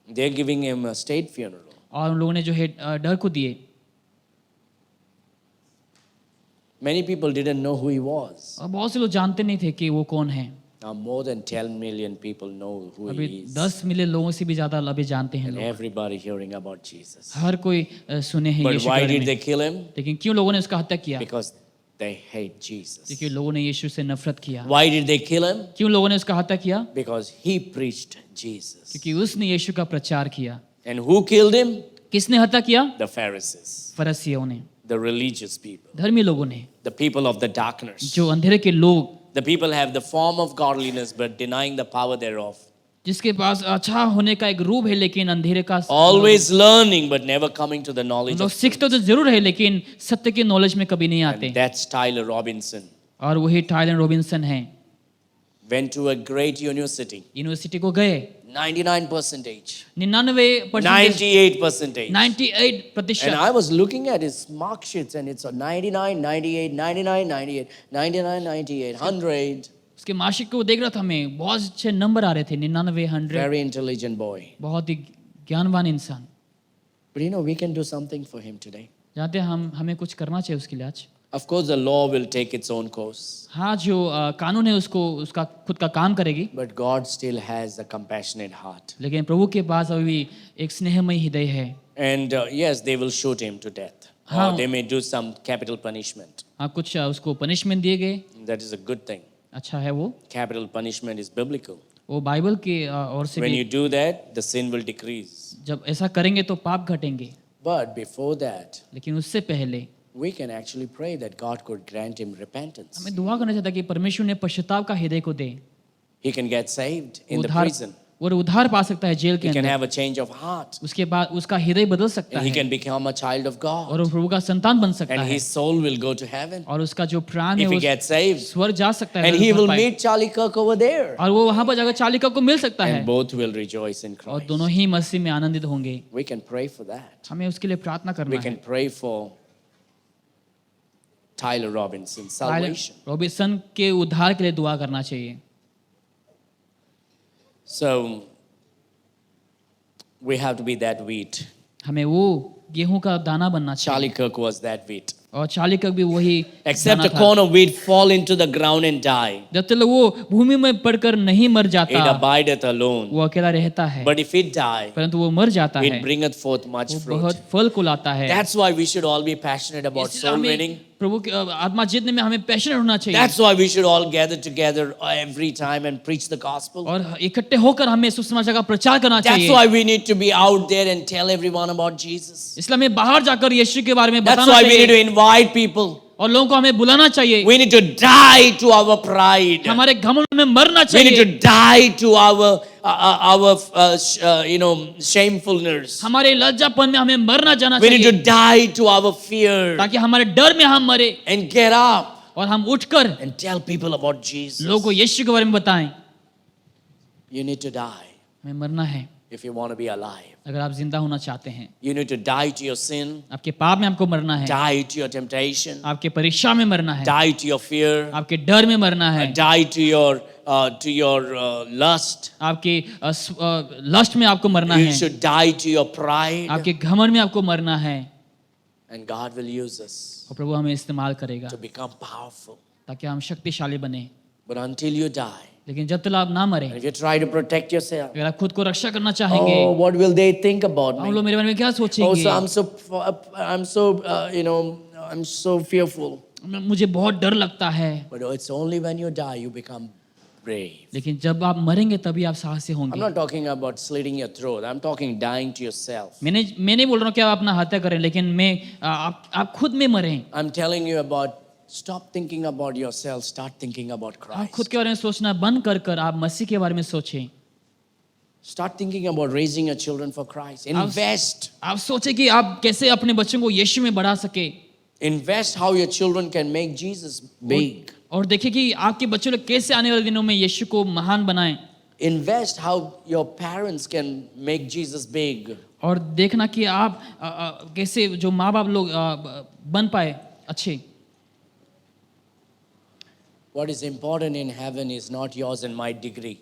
They're giving him a state funeral. और उन लोगों ने जो है डर को दिए। Many people didn't know who he was. और बहुत से लोग जानते नहीं थे कि वो कौन है। Now more than 10 million people know who अभी he is. 10 मिलियन लोगों से भी ज्यादा अभी जानते हैं And लोग, everybody hearing about Jesus. हर कोई सुने हैं But यीशु के why बारे did में। they kill him? लेकिन क्यों लोगों ने उसका हत्या किया? Because they hate Jesus. क्योंकि लोगों ने यीशु से नफरत किया। Why did they kill him? क्यों लोगों ने उसका हत्या किया? Because he preached Jesus. क्योंकि उसने यीशु का प्रचार किया। And who killed him? किसने हत्या किया? The Pharisees, फरीसियों ने, the religious people, धर्मी लोगों ने, the people of the darkness. जो अंधेरे के लोग, The people have the form of godliness but denying the power thereof. जिसके पास अच्छा होने का एक रूप है लेकिन अंधेरे का, Always learning but never coming to the knowledge लोग of सीखते तो जरूर है लेकिन सत्य के नॉलेज में कभी नहीं आते। And that's Tyler Robinson. और वही टाइलन रॉबिन्सन है। Went to a great university. University को गए, 99%. 99%, 98%. 98%। And I was looking at his mark sheets and it's a 99, 98, 99, 98, 99, 98, 100. उसके मार्कशीट को देख रहा था मैं, बहुत अच्छे नंबर आ रहे थे, 99, 100, Very intelligent boy. बहुत ही ज्ञानवान इंसान। But you know, we can do something for him today. जानते हैं हमें कुछ करना चाहिए उसके लिए आज। Of course, the law will take its own course. हाँ, जो कानून है उसको उसका खुद का काम करेगी, But God still has a compassionate heart. लेकिन प्रभु के पास अभी एक स्नेहमय हृदय है। And yes, they will shoot him to death. Or हाँ। they may do some capital punishment. हाँ, कुछ उसको पनिशमेंट दिए गए, That is a good thing. अच्छा है वो Capital punishment is biblical. वो बाइबल के ओर से When भी, you do that, the sin will decrease. जब ऐसा करेंगे तो पाप घटेंगे। But before that, लेकिन उससे पहले we can actually pray that God could grant him repentance. हमें दुआ करना चाहता है कि परमेश्वर ने पश्चाताप का हृदय को दे, He can get saved in the उद्धार prison. और उद्धार पा सकता है जेल के He can अंदर। have a change of heart. उसके बाद उसका हृदय बदल सकता And he है can become a child of और God. वो प्रभु का संतान बन सकता And है his soul will go to heaven और उसका जो प्राण है if he वो gets saved. स्वर्ग जा सकता है And अगर he भर will पाए। meet Charlie Kirk over there. और वो वहां पर जाकर चालिका को मिल सकता है And both will rejoice in और Christ. दोनों ही मसीह में आनंदित होंगे। We can pray for that. हमें उसके लिए प्रार्थना We करना है। can pray for Tyler Robinson's salvation. Robinson के उद्धार के लिए दुआ करना चाहिए। So we have to be that wheat. हमें वो गेहूं का दाना बनना चाहिए Charlie Kirk was that wheat. और चालिका भी वही Except दाना a था। corn of wheat fall into the ground and die. जब तक वो भूमि में पड़कर नहीं मर It जाता abideth alone. वो अकेला रहता है, But if it die, परंतु वो मर जाता it है bringeth forth much वो fruit. बहुत फल को लाता है। That's why we should all be passionate about इसलिए soul हमें winning. प्रभु की आत्मा जीतने में हमें पैशनेट होना चाहिए That's why we should all gather together every time and preach the gospel. और इकट्ठे होकर हमें सुसमाचार का प्रचार करना That's चाहिए। why we need to be out there and tell everyone about Jesus. इसलिए हमें बाहर जाकर यीशु के बारे में That's बताना why we need to चाहिए invite people. और लोगों को हमें बुलाना चाहिए। We need to die to our pride. हमारे घमंड में मरना We need to चाहिए, die to our shamefulness. हमारे लज्जापन में हमें मरना जाना We need to चाहिए die to our fear ताकि हमारे डर में हम मरे and get up और हम उठकर and tell people about Jesus. लोगों को यीशु के बारे में बताएं। You need to die हमें मरना है if you want to be alive. अगर आप जिंदा होना चाहते हैं। You need to die to your sin, आपके पाप में आपको मरना है, die to your temptation, आपके परीक्षा में मरना है, die to your fear, आपके डर में मरना है, die to your lust. आपके लस्ट में आपको मरना You है, should die to your pride, आपके घमंड में आपको मरना है and God will use us और प्रभु हमें इस्तेमाल करेगा to become powerful. ताकि हम शक्तिशाली बने। But until you die, लेकिन जब तक आप ना मरे, and if you try to protect yourself, अगर आप खुद को रक्षा करना चाहेंगे, oh, what will they think about हम me? लोग मेरे बारे में क्या Oh, सोचेंगे? so I'm so fearful. मुझे बहुत डर लगता है। But it's only when you die you become brave. लेकिन जब आप मरेंगे तभी आप साहसी I'm होंगे। not talking about slitting your throat. I'm talking dying to yourself. मैं नहीं बोल रहा हूँ कि आप अपना हत्या करें, लेकिन आप खुद में मरें। I'm telling you about stop thinking about yourself, start thinking about आप Christ. खुद के बारे में सोचना बंद कर आप मसीह के बारे में सोचें। Start thinking about raising your children for Christ. Invest. आप सोचें कि आप कैसे अपने बच्चों को यीशु में बढ़ा सके Invest how your children can make Jesus big. और देखिए कि आपके बच्चे लोग कैसे आने वाले दिनों में यीशु को महान बनाएं Invest how your parents can make Jesus big. और देखना कि आप कैसे जो माँ बाप लोग बन पाए अच्छे। What is important in heaven is not yours and my degree.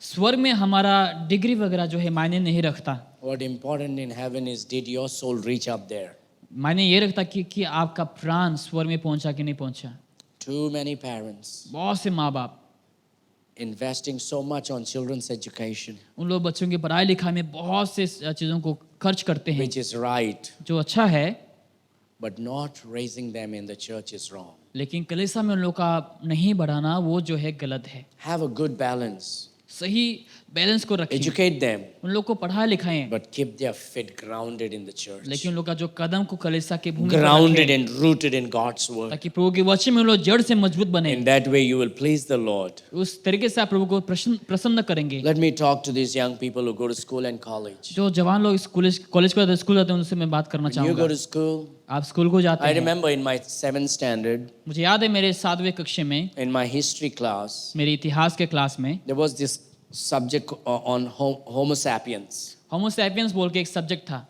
स्वर्ग में हमारा डिग्री वगैरह जो है मायने नहीं रखता। What important in heaven is did your soul reach up there? मायने ये रखता कि आपका प्राण स्वर्ग में पहुंचा कि नहीं पहुंचा। Too many parents बहुत से माँ बाप investing so much on children's education, उन लोग बच्चों की पढ़ाई लिखाई में बहुत से चीज़ों को खर्च करते हैं which is right, जो अच्छा है, but not raising them in the church is wrong. लेकिन कलीसिया में उन लोग का नहीं बढ़ाना वो जो है गलत है। Have a good balance. सही बैलेंस को रखें, Educate them, उन लोग को पढ़ाए लिखाएं, but keep their feet grounded in the church. लेकिन उन लोग का जो कदम को कलीसिया के भूमि पर Grounded रखें, and rooted in God's word. ताकि प्रभु के वचन में उन लोग जड़ से मजबूत बने। In that way you will please the Lord. उस तरीके से आप प्रभु को प्रसन्न करेंगे। Let me talk to these young people who go to school and college. जो जवान लोग कॉलेज को स्कूल जाते हैं उनसे मैं बात करना When you go चाहूँगा। to school, आप स्कूल को जाते I हैं, remember in my 7th standard, मुझे याद है मेरे 7वें कक्षा में in my history class, मेरे इतिहास के क्लास में there was this subject on Homo sapiens, Homo sapiens बोल के एक सब्जेक्ट था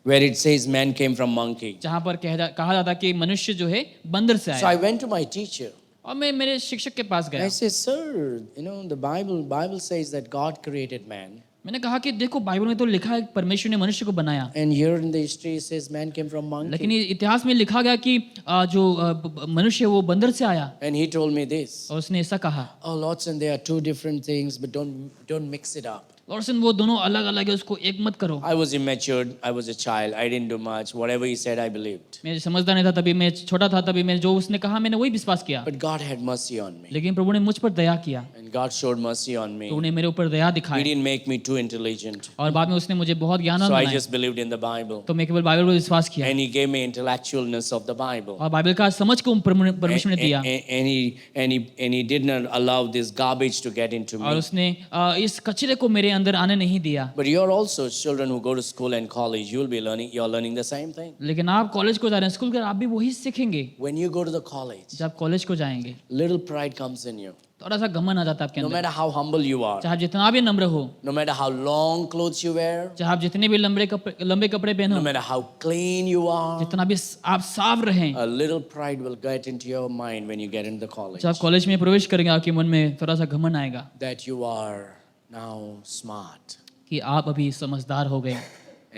where it says man came from monkey. जहाँ पर कहा जाता कि मनुष्य जो है बंदर से So आया। I went to my teacher. और मैं मेरे शिक्षक के पास I गया, said, sir, the Bible says that God created man. मैंने कहा कि देखो बाइबल में तो लिखा है परमेश्वर ने मनुष्य को बनाया, And here in the history it says man came from लेकिन monkey. ये इतिहास में लिखा गया कि जो मनुष्य है वो बंदर से आया। And he told me this. और उसने ऐसा कहा, Oh, Lordson, there are two different things, but don't mix it up. लॉर्डसन वो दोनों अलग अलग है, उसको एक मत करो। I was immature. I was a child. I didn't do much. Whatever he said, I believed. मैं समझदार नहीं था तभी, मैं छोटा था तभी, मैं जो उसने कहा मैंने वही विश्वास किया। But God had mercy on me. लेकिन प्रभु ने मुझ पर दया किया, And God showed mercy on me. प्रभु ने मेरे ऊपर दया He दिखाई didn't make me too intelligent. और बाद में उसने मुझे बहुत ज्ञानवान So I बनाया। just believed in the Bible. तो मैं केवल बाइबल पर विश्वास किया And he gave me intellectualness of the Bible. और बाइबल का समझ को परमेश्वर ने दिया And he did not allow this garbage to get into और me. उसने इस कचरे को मेरे अंदर आने नहीं दिया। But you're also children who go to school and college. You're learning the same thing. लेकिन आप कॉलेज को जा रहे हैं, स्कूल कर आप भी वही सीखेंगे। When you go to the college, जब आप कॉलेज को जाएंगे little pride comes in you. थोड़ा सा घमंड आ जाता है आपके No अंदर। matter how humble you are, चाहे आप जितना भी नम्र हो, no matter how long clothes you wear, चाहे आप जितने भी लंबे कपड़े पहनो, no matter how clean you are, जितना भी आप साफ रहें, a little pride will get into your mind when you get into the college. जब आप कॉलेज में प्रवेश करेंगे आपके मन में थोड़ा सा घमंड आएगा That you are now smart. कि आप अभी समझदार हो गए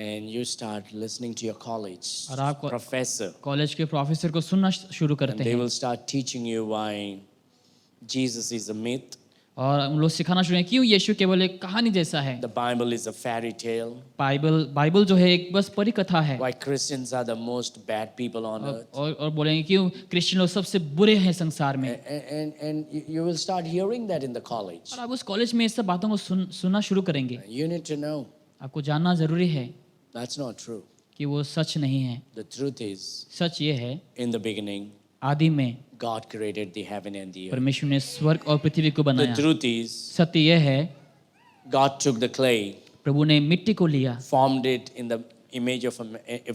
And you start listening to your college और आप professor. कॉलेज के प्रोफेसर को सुनना शुरू And करते they हैं will start teaching you why Jesus is a myth, और उन लोग सिखाना शुरू करें क्यों यीशु केवल एक कहानी जैसा है। the Bible is a fairy tale, Bible जो है एक बस परी कथा है why Christians are the most bad people on earth. और बोलेंगे क्यों क्रिश्चियन लोग सबसे बुरे हैं संसार में। And you will start hearing that in the college. और आप उस कॉलेज में इस सब बातों को सुनना शुरू करेंगे। You need to know आपको जानना जरूरी है that's not true. कि वो सच नहीं है। The truth is, सच ये है in the beginning, आदि में God created the heaven and the earth. परमेश्वर ने स्वर्ग और पृथ्वी को The बनाया। truth is, सत्य ये है God took the clay, प्रभु ने मिट्टी को लिया, formed it in the image of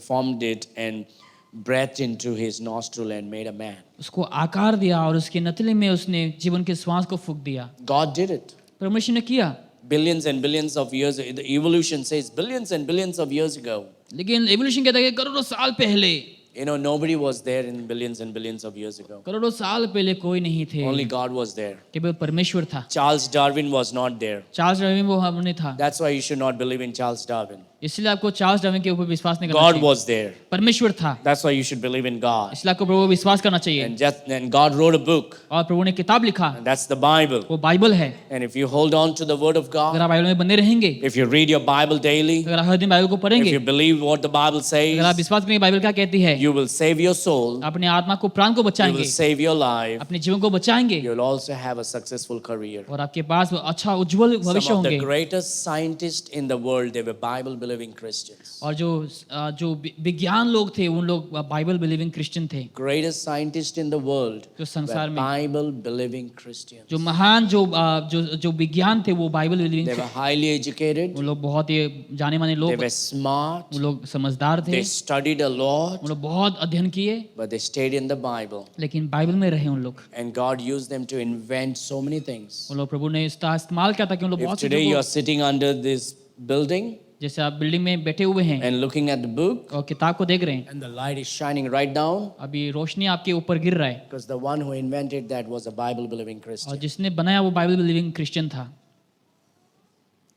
formed it and breathed into his nostril and made a man. उसको आकार दिया और उसके नथले में उसने जीवन के श्वास को फूंक दिया। God did it. परमेश्वर ने किया। Billions and billions of years, the evolution says billions and billions of years ago. लेकिन एवोल्यूशन कहता है कि करोड़ों साल पहले, You know, nobody was there in billions and billions of years ago. करोड़ों साल पहले कोई नहीं थे, Only God was there. केवल परमेश्वर था। Charles Darwin was not there. Charles Darwin वो हमने था, That's why you should not believe in Charles Darwin. इसलिए आपको चार्ल्स डार्विन के ऊपर विश्वास नहीं करना God चाहिए। was there. परमेश्वर था, That's why you should believe in God. इसलिए आपको प्रभु पर विश्वास करना चाहिए। And God wrote a book, और प्रभु ने किताब लिखा, and that's the Bible. वो बाइबल है। And if you hold on to the Word of अगर God, आप बाइबल में बने रहेंगे, if you read your Bible daily, अगर आप हर दिन बाइबल को if पढ़ेंगे, you believe what the Bible अगर आप says, विश्वास करेंगे बाइबल क्या कहती है, you will save your soul, अपने आत्मा को प्राण को you बचाएंगे, will save your life, अपने जीवन को बचाएंगे you will also have a successful career. और आपके पास वो अच्छा उज्जवल भविष्य Some of the होंगे। greatest scientists in the world, they were Bible-believing Christians. और जो विज्ञान लोग थे उन लोग बाइबल बिलीविंग क्रिश्चियन थे। Greatest scientists in the world जो संसार were में Bible-believing Christians. जो महान जो विज्ञान थे वो Bible They believing, were highly educated, वो लोग बहुत ही जाने माने they लोग, were smart, वो लोग समझदार थे, they studied a lot, वो लोग बहुत अध्ययन किए, but they stayed in the Bible. लेकिन बाइबल में रहे उन लोग। And God used them to invent so many things. उन लोग प्रभु ने इसका इस्तेमाल किया था कि उन लोग If बहुत today you चीजों are sitting under this building को, जैसे आप बिल्डिंग में बैठे हुए हैं and looking at the book, और किताब को देख रहे हैं, and the light is shining right down, अभी रोशनी आपके ऊपर गिर रहा है because the one who invented that was a Bible-believing और Christian. जिसने बनाया वो बाइबल बिलीविंग क्रिश्चियन था।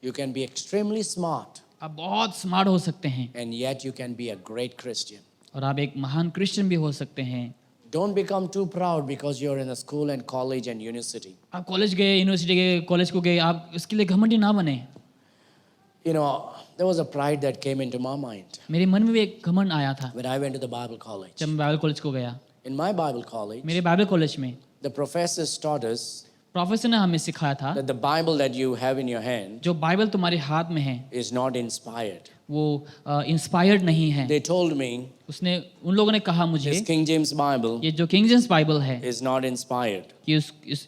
You can be extremely smart, आप बहुत स्मार्ट हो सकते हैं and yet you can be a great Christian. और आप एक महान क्रिश्चियन भी हो सकते हैं। Don't become too proud because you're in a school and college and university. आप कॉलेज गए, यूनिवर्सिटी गए, कॉलेज को गए, आप इसके लिए घमंडी ना बने। You know, there was a pride that came into my mind मेरे मन में भी एक घमंड आया था when I went to the Bible college. जब मैं बाइबल कॉलेज को गया। In my Bible college, मेरे बाइबल कॉलेज में the professors taught us professor ने हमें सिखाया था that the Bible that you have in your hand जो बाइबल तुम्हारे हाथ में है is not inspired. वो इंस्पायर्ड नहीं है। They told me उसने उन लोगों ने कहा मुझे this King James Bible ये जो किंग जेम्स बाइबल है is not inspired. कि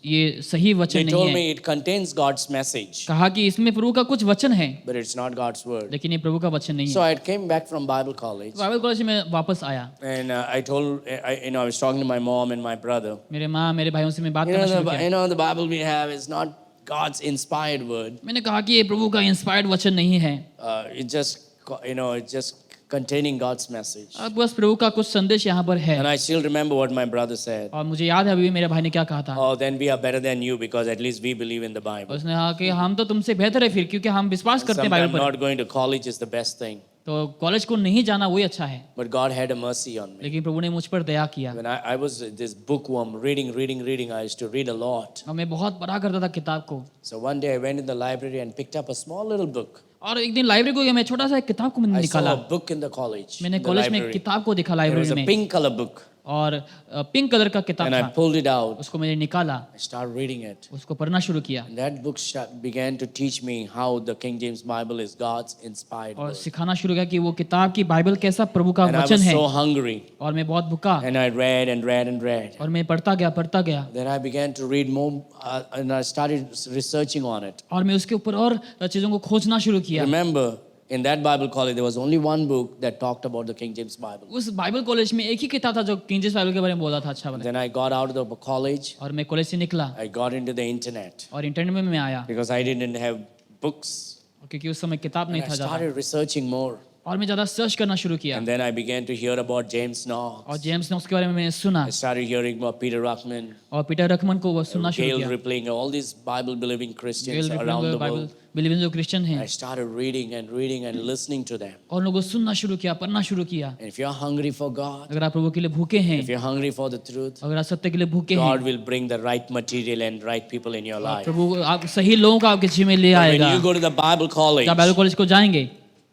ये सही They वचन told नहीं है। me it contains God's message, कहा कि इसमें प्रभु का कुछ वचन है but it's not God's word. लेकिन ये प्रभु का वचन नहीं So है। I came back from Bible college Bible college में वापस आया, and I was talking to my mom and my brother. मेरे माँ मेरे भाइयों से मैं बात You करना know, शुरू किया। the Bible we have is not God's inspired word. मैंने कहा कि ये प्रभु का इंस्पायर्ड वचन नहीं है, It's just containing God's message. अब बस प्रभु का कुछ संदेश यहाँ पर है। And I still remember what my brother said. और मुझे याद है अभी भी मेरे भाई ने क्या कहा था। Oh, then we are better than you because at least we believe in the Bible. उसने कहा कि हम तो तुमसे बेहतर है फिर, क्योंकि हम विश्वास करते हैं Sometimes बाइबल पर। not going to college is the best thing. तो कॉलेज को नहीं जाना वही अच्छा है, But God had a mercy on me. लेकिन प्रभु ने मुझ पर दया किया। When I was this bookworm, reading, I used to read a lot. और मैं बहुत पढ़ा करता था किताब को। So one day I went in the library and picked up a small little book. और एक दिन लाइब्रेरी को गया, मैं छोटा सा एक किताब को मैंने I saw निकाला। a book in the college. मैंने in the कॉलेज में library. किताब को देखा There was लाइब्रेरी a में, pink color book. और पिंक कलर का किताब And I था, pulled it out. उसको मैंने निकाला, I started reading it. उसको पढ़ना शुरू किया And that book began to teach me how the King James Bible is God's inspired और word. सिखाना शुरू किया कि वो किताब की बाइबल कैसा प्रभु का And I वचन was है। so hungry. और मैं बहुत भूखा, And I read and read and read. और मैं पढ़ता गया Then I began to read more and I started researching on it. और मैं उसके ऊपर और चीज़ों को खोजना शुरू किया। Remember, in that Bible college, there was only one book that talked about the King James Bible. उस बाइबल कॉलेज में एक ही किताब था जो किंग जेम्स बाइबल के बारे में बोला था अच्छा वाला। Then I got out of the college, और मैं कॉलेज से निकला I got into the internet और इंटरनेट में मैं आया, because I didn't have books. क्योंकि उस समय किताब नहीं And I था ज़्यादा, started researching more. और मैं ज़्यादा सर्च करना शुरू किया। And then I began to hear about James Knox. और जेम्स नॉक्स के बारे में मैंने सुना, I started hearing about Peter Ruckman, और पीटर रखमन को वो सुनना शुरू Gail किया। Rippling, all these Bible-believing Christians gale around the Bible world. Believing जो क्रिश्चियन हैं, I started reading and listening to them. और लोगों को सुनना शुरू किया, पढ़ना शुरू किया। And if you're hungry for God, अगर आप प्रभु के लिए भूखे हैं, if you're hungry for the truth, अगर आप सत्य के लिए भूखे हैं, God will bring the right material and right people in your life. प्रभु आप सही लोगों को आपके जीवन में ले When आएगा। you go to the Bible college, जब बाइबल कॉलेज को जाएंगे,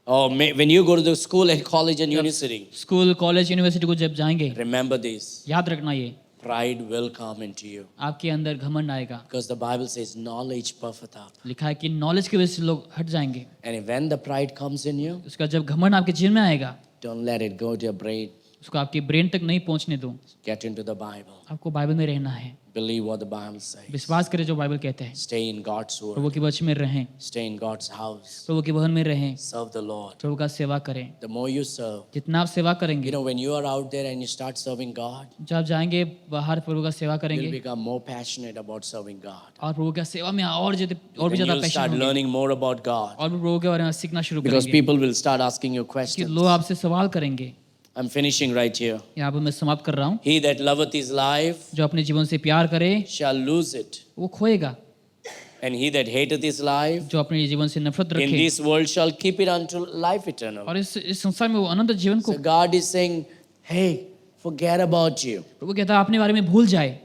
or when you go to the school and college and university, school college university को जब जाएंगे, remember this, याद रखना ये, pride will come into you. आपके अंदर घमंड आएगा। Because the Bible says knowledge puffeth up. लिखा है कि नॉलेज की वजह से लोग हट जाएंगे। And when the pride comes in you, उसका जब घमंड आपके जीवन में आएगा, don't let it go to your brain. उसको आपके ब्रेन तक नहीं पहुंचने दो। Get into the Bible. आपको बाइबल में रहना है, Believe what the Bible says. विश्वास करें जो बाइबल कहते हैं, Stay in God's word. प्रभु के वचन में रहें, Stay in God's house. प्रभु के भवन में रहें, Serve the Lord. प्रभु का सेवा करें। The more you serve, जितना आप सेवा करेंगे, you know, when you are out there and you start serving God, जब आप जाएंगे बाहर प्रभु का सेवा you'll करेंगे become more passionate about serving God. और प्रभु का सेवा में और भी Then ज़्यादा you'll पैशन start होंगे learning more about God. और भी प्रभु के बारे में सीखना शुरू Because करेंगे people will start asking you कि questions. लोग आपसे सवाल करेंगे। I'm finishing right here. यहाँ पर मैं समाप्त कर रहा हूँ। He that loveth his life जो अपने जीवन से प्यार करे shall lose it. वो खोएगा, And he that hateth his life जो अपने जीवन से नफरत in रखे this world shall keep it unto life eternal. और इस संसार में वो अनंत जीवन को, So God is saying, hey, forget about you. प्रभु कहता है अपने बारे में भूल जाए।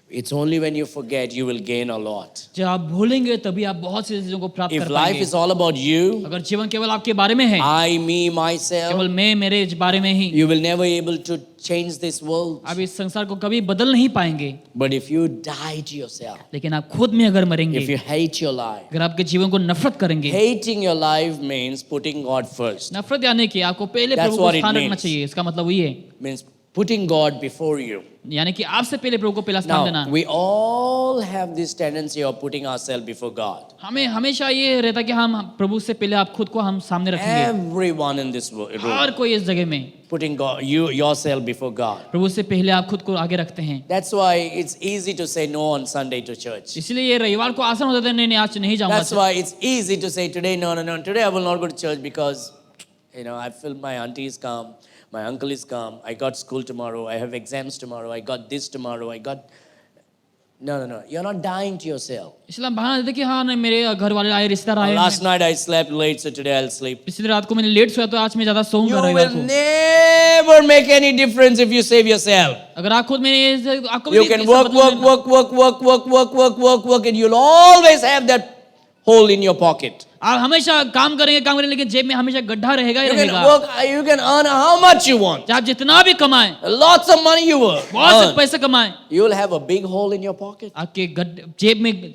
It's only when you forget you will gain a lot. जब आप भूलेंगे तभी आप बहुत सी चीजों को प्राप्त If कर life पाएंगे। is all about you, अगर जीवन केवल आपके बारे में है, I, me, myself, केवल मैं मेरे बारे में ही, you will never able to change this world. आप इस संसार को कभी बदल नहीं पाएंगे। But if you die to yourself, लेकिन आप खुद में अगर मरेंगे, if you hate your life, अगर आपके जीवन को नफरत करेंगे, hating your life means putting God first. नफरत यानी कि आपको पहले That's प्रभु को what it स्थान रखना means. चाहिए। इसका मतलब ये है, Means putting God before you. यानी कि आपसे पहले प्रभु को पहला स्थान देना। Now, we all have this tendency of putting ourselves before God. हमें हमेशा ये रहता है कि हम प्रभु से पहले आप खुद को हम सामने रखेंगे। Everyone in this room, हर कोई इस जगह में putting God, yourself before God. प्रभु से पहले आप खुद को आगे रखते हैं। That's why it's easy to say no on Sunday to church. इसलिए ये रविवार को आसान होता है, नहीं आज नहीं जाऊंगा। That's why it's easy to say today, no, today I will not go to church because, I feel my auntie is come, my uncle is come, I got school tomorrow, I have exams tomorrow, I got this tomorrow, I got... No, you're not dying to yourself. इसलिए हम बहाना देते कि हाँ नहीं मेरे घर वाले आए, रिश्तेदार आए, Last night I slept late, so today I'll sleep. पिछली रात को मैंने लेट सोया तो आज मैं ज्यादा सोऊंगा You रविवार will को। never make any difference if you save yourself. अगर आप खुद में आपको You can work, and you'll always have that hole in your pocket. आप हमेशा काम करेंगे लेकिन जेब में हमेशा गड्ढा रहेगा ही You can रहेगा। work, you can earn how much you want. आप जितना भी कमाएं, Lots of money you work. बहुत से पैसे कमाएं, You will have a big hole in your pocket. आपके जेब में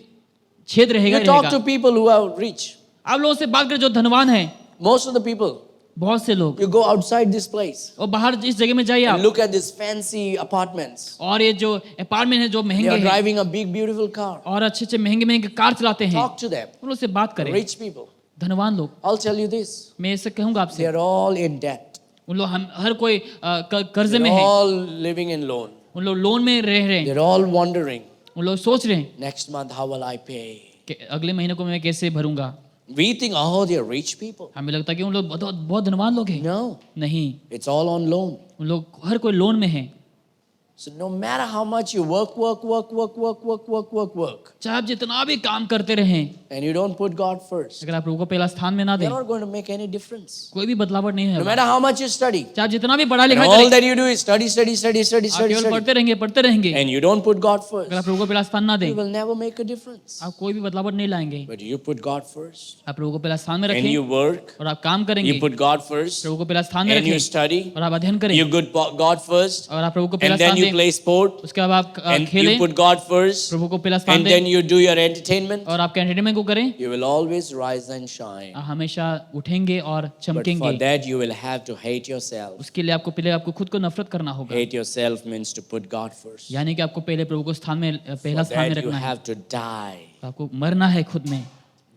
छेद रहेगा You ही talk रहेगा। to people who are rich. आप लोगों से बात करें जो धनवान हैं, Most of the people, बहुत से लोग, you go outside this place और बाहर इस जगह में जाइए and आप, look at these fancy apartments. और ये जो अपार्टमेंट है जो They महंगे are हैं driving a big, beautiful car. और अच्छे महंगे कार चलाते हैं, Talk to them. उन लोग से बात करें। Rich people. धनवान लोग, I'll tell you this. मैं ऐसे कहूंगा आपसे, They are all in debt. उन लोग हर कोई कर्जे में They're है, all living in loan. उन लोग लोन में रह रहे हैं, They're all wondering, उन लोग सोच रहे हैं next month how will I pay? कि अगले महीने को मैं कैसे भरूंगा। We think, oh, they're rich people. हमें लगता है कि उन लोग बहुत धनवान लोग हैं। No, नहीं, it's all on loan. उन लोग हर कोई लोन में है। So no matter how much you work, चाहे आप जितना भी काम करते रहें, and you don't put God first, अगर आप प्रभु को पहला स्थान में ना दें, you're not going to make any difference. कोई भी बदलावट नहीं No है। matter how much you study, चाहे आप जितना भी पढ़ा and लिखा all करें, that you do is study, आप केवल पढ़ते रहेंगे, and you don't put God अगर first, आप प्रभु को पहला स्थान ना दें, you will never make a difference. आप कोई भी बदलावट नहीं लाएंगे। But you put God first, आप प्रभु को पहला स्थान में and रखें you work, और आप काम करेंगे, you put God first, प्रभु को पहला स्थान में and you रखें study, और आप अध्ययन करें you put God first, और आप प्रभु को पहला and then स्थान you दें, play sport, उसके बाद आप and you खेलें, put God first, प्रभु को पहला स्थान and दें then you do your entertainment, और आप एंटरटेनमेंट को करें, you will always rise and shine. आप हमेशा उठेंगे और But for चमकेंगे। that, you will have to hate yourself. उसके लिए आपको पहले आपको खुद को नफरत करना होगा, Hate yourself means to put God first. यानी कि आपको पहले प्रभु को स्थान में पहला For स्थान में that, you रखना है, have to die. आपको मरना है खुद में,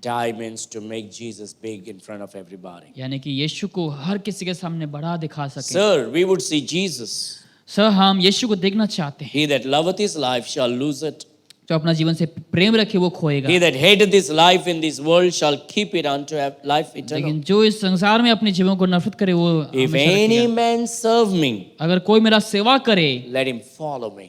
Die means to make Jesus big in front of everybody. यानी कि यीशु को हर किसी के सामने बड़ा दिखा सके। Sir, we would see Jesus. Sir, हम यीशु को देखना चाहते हैं। He that loveth his life shall lose it. जो अपना जीवन से प्रेम रखे वो खोएगा, He that hateth his life in this world shall keep it unto life eternal. लेकिन जो इस संसार में अपने जीवन को नफरत करे वो If हमेशा any रखेगा। man serve me, अगर कोई मेरा सेवा करे let him follow me.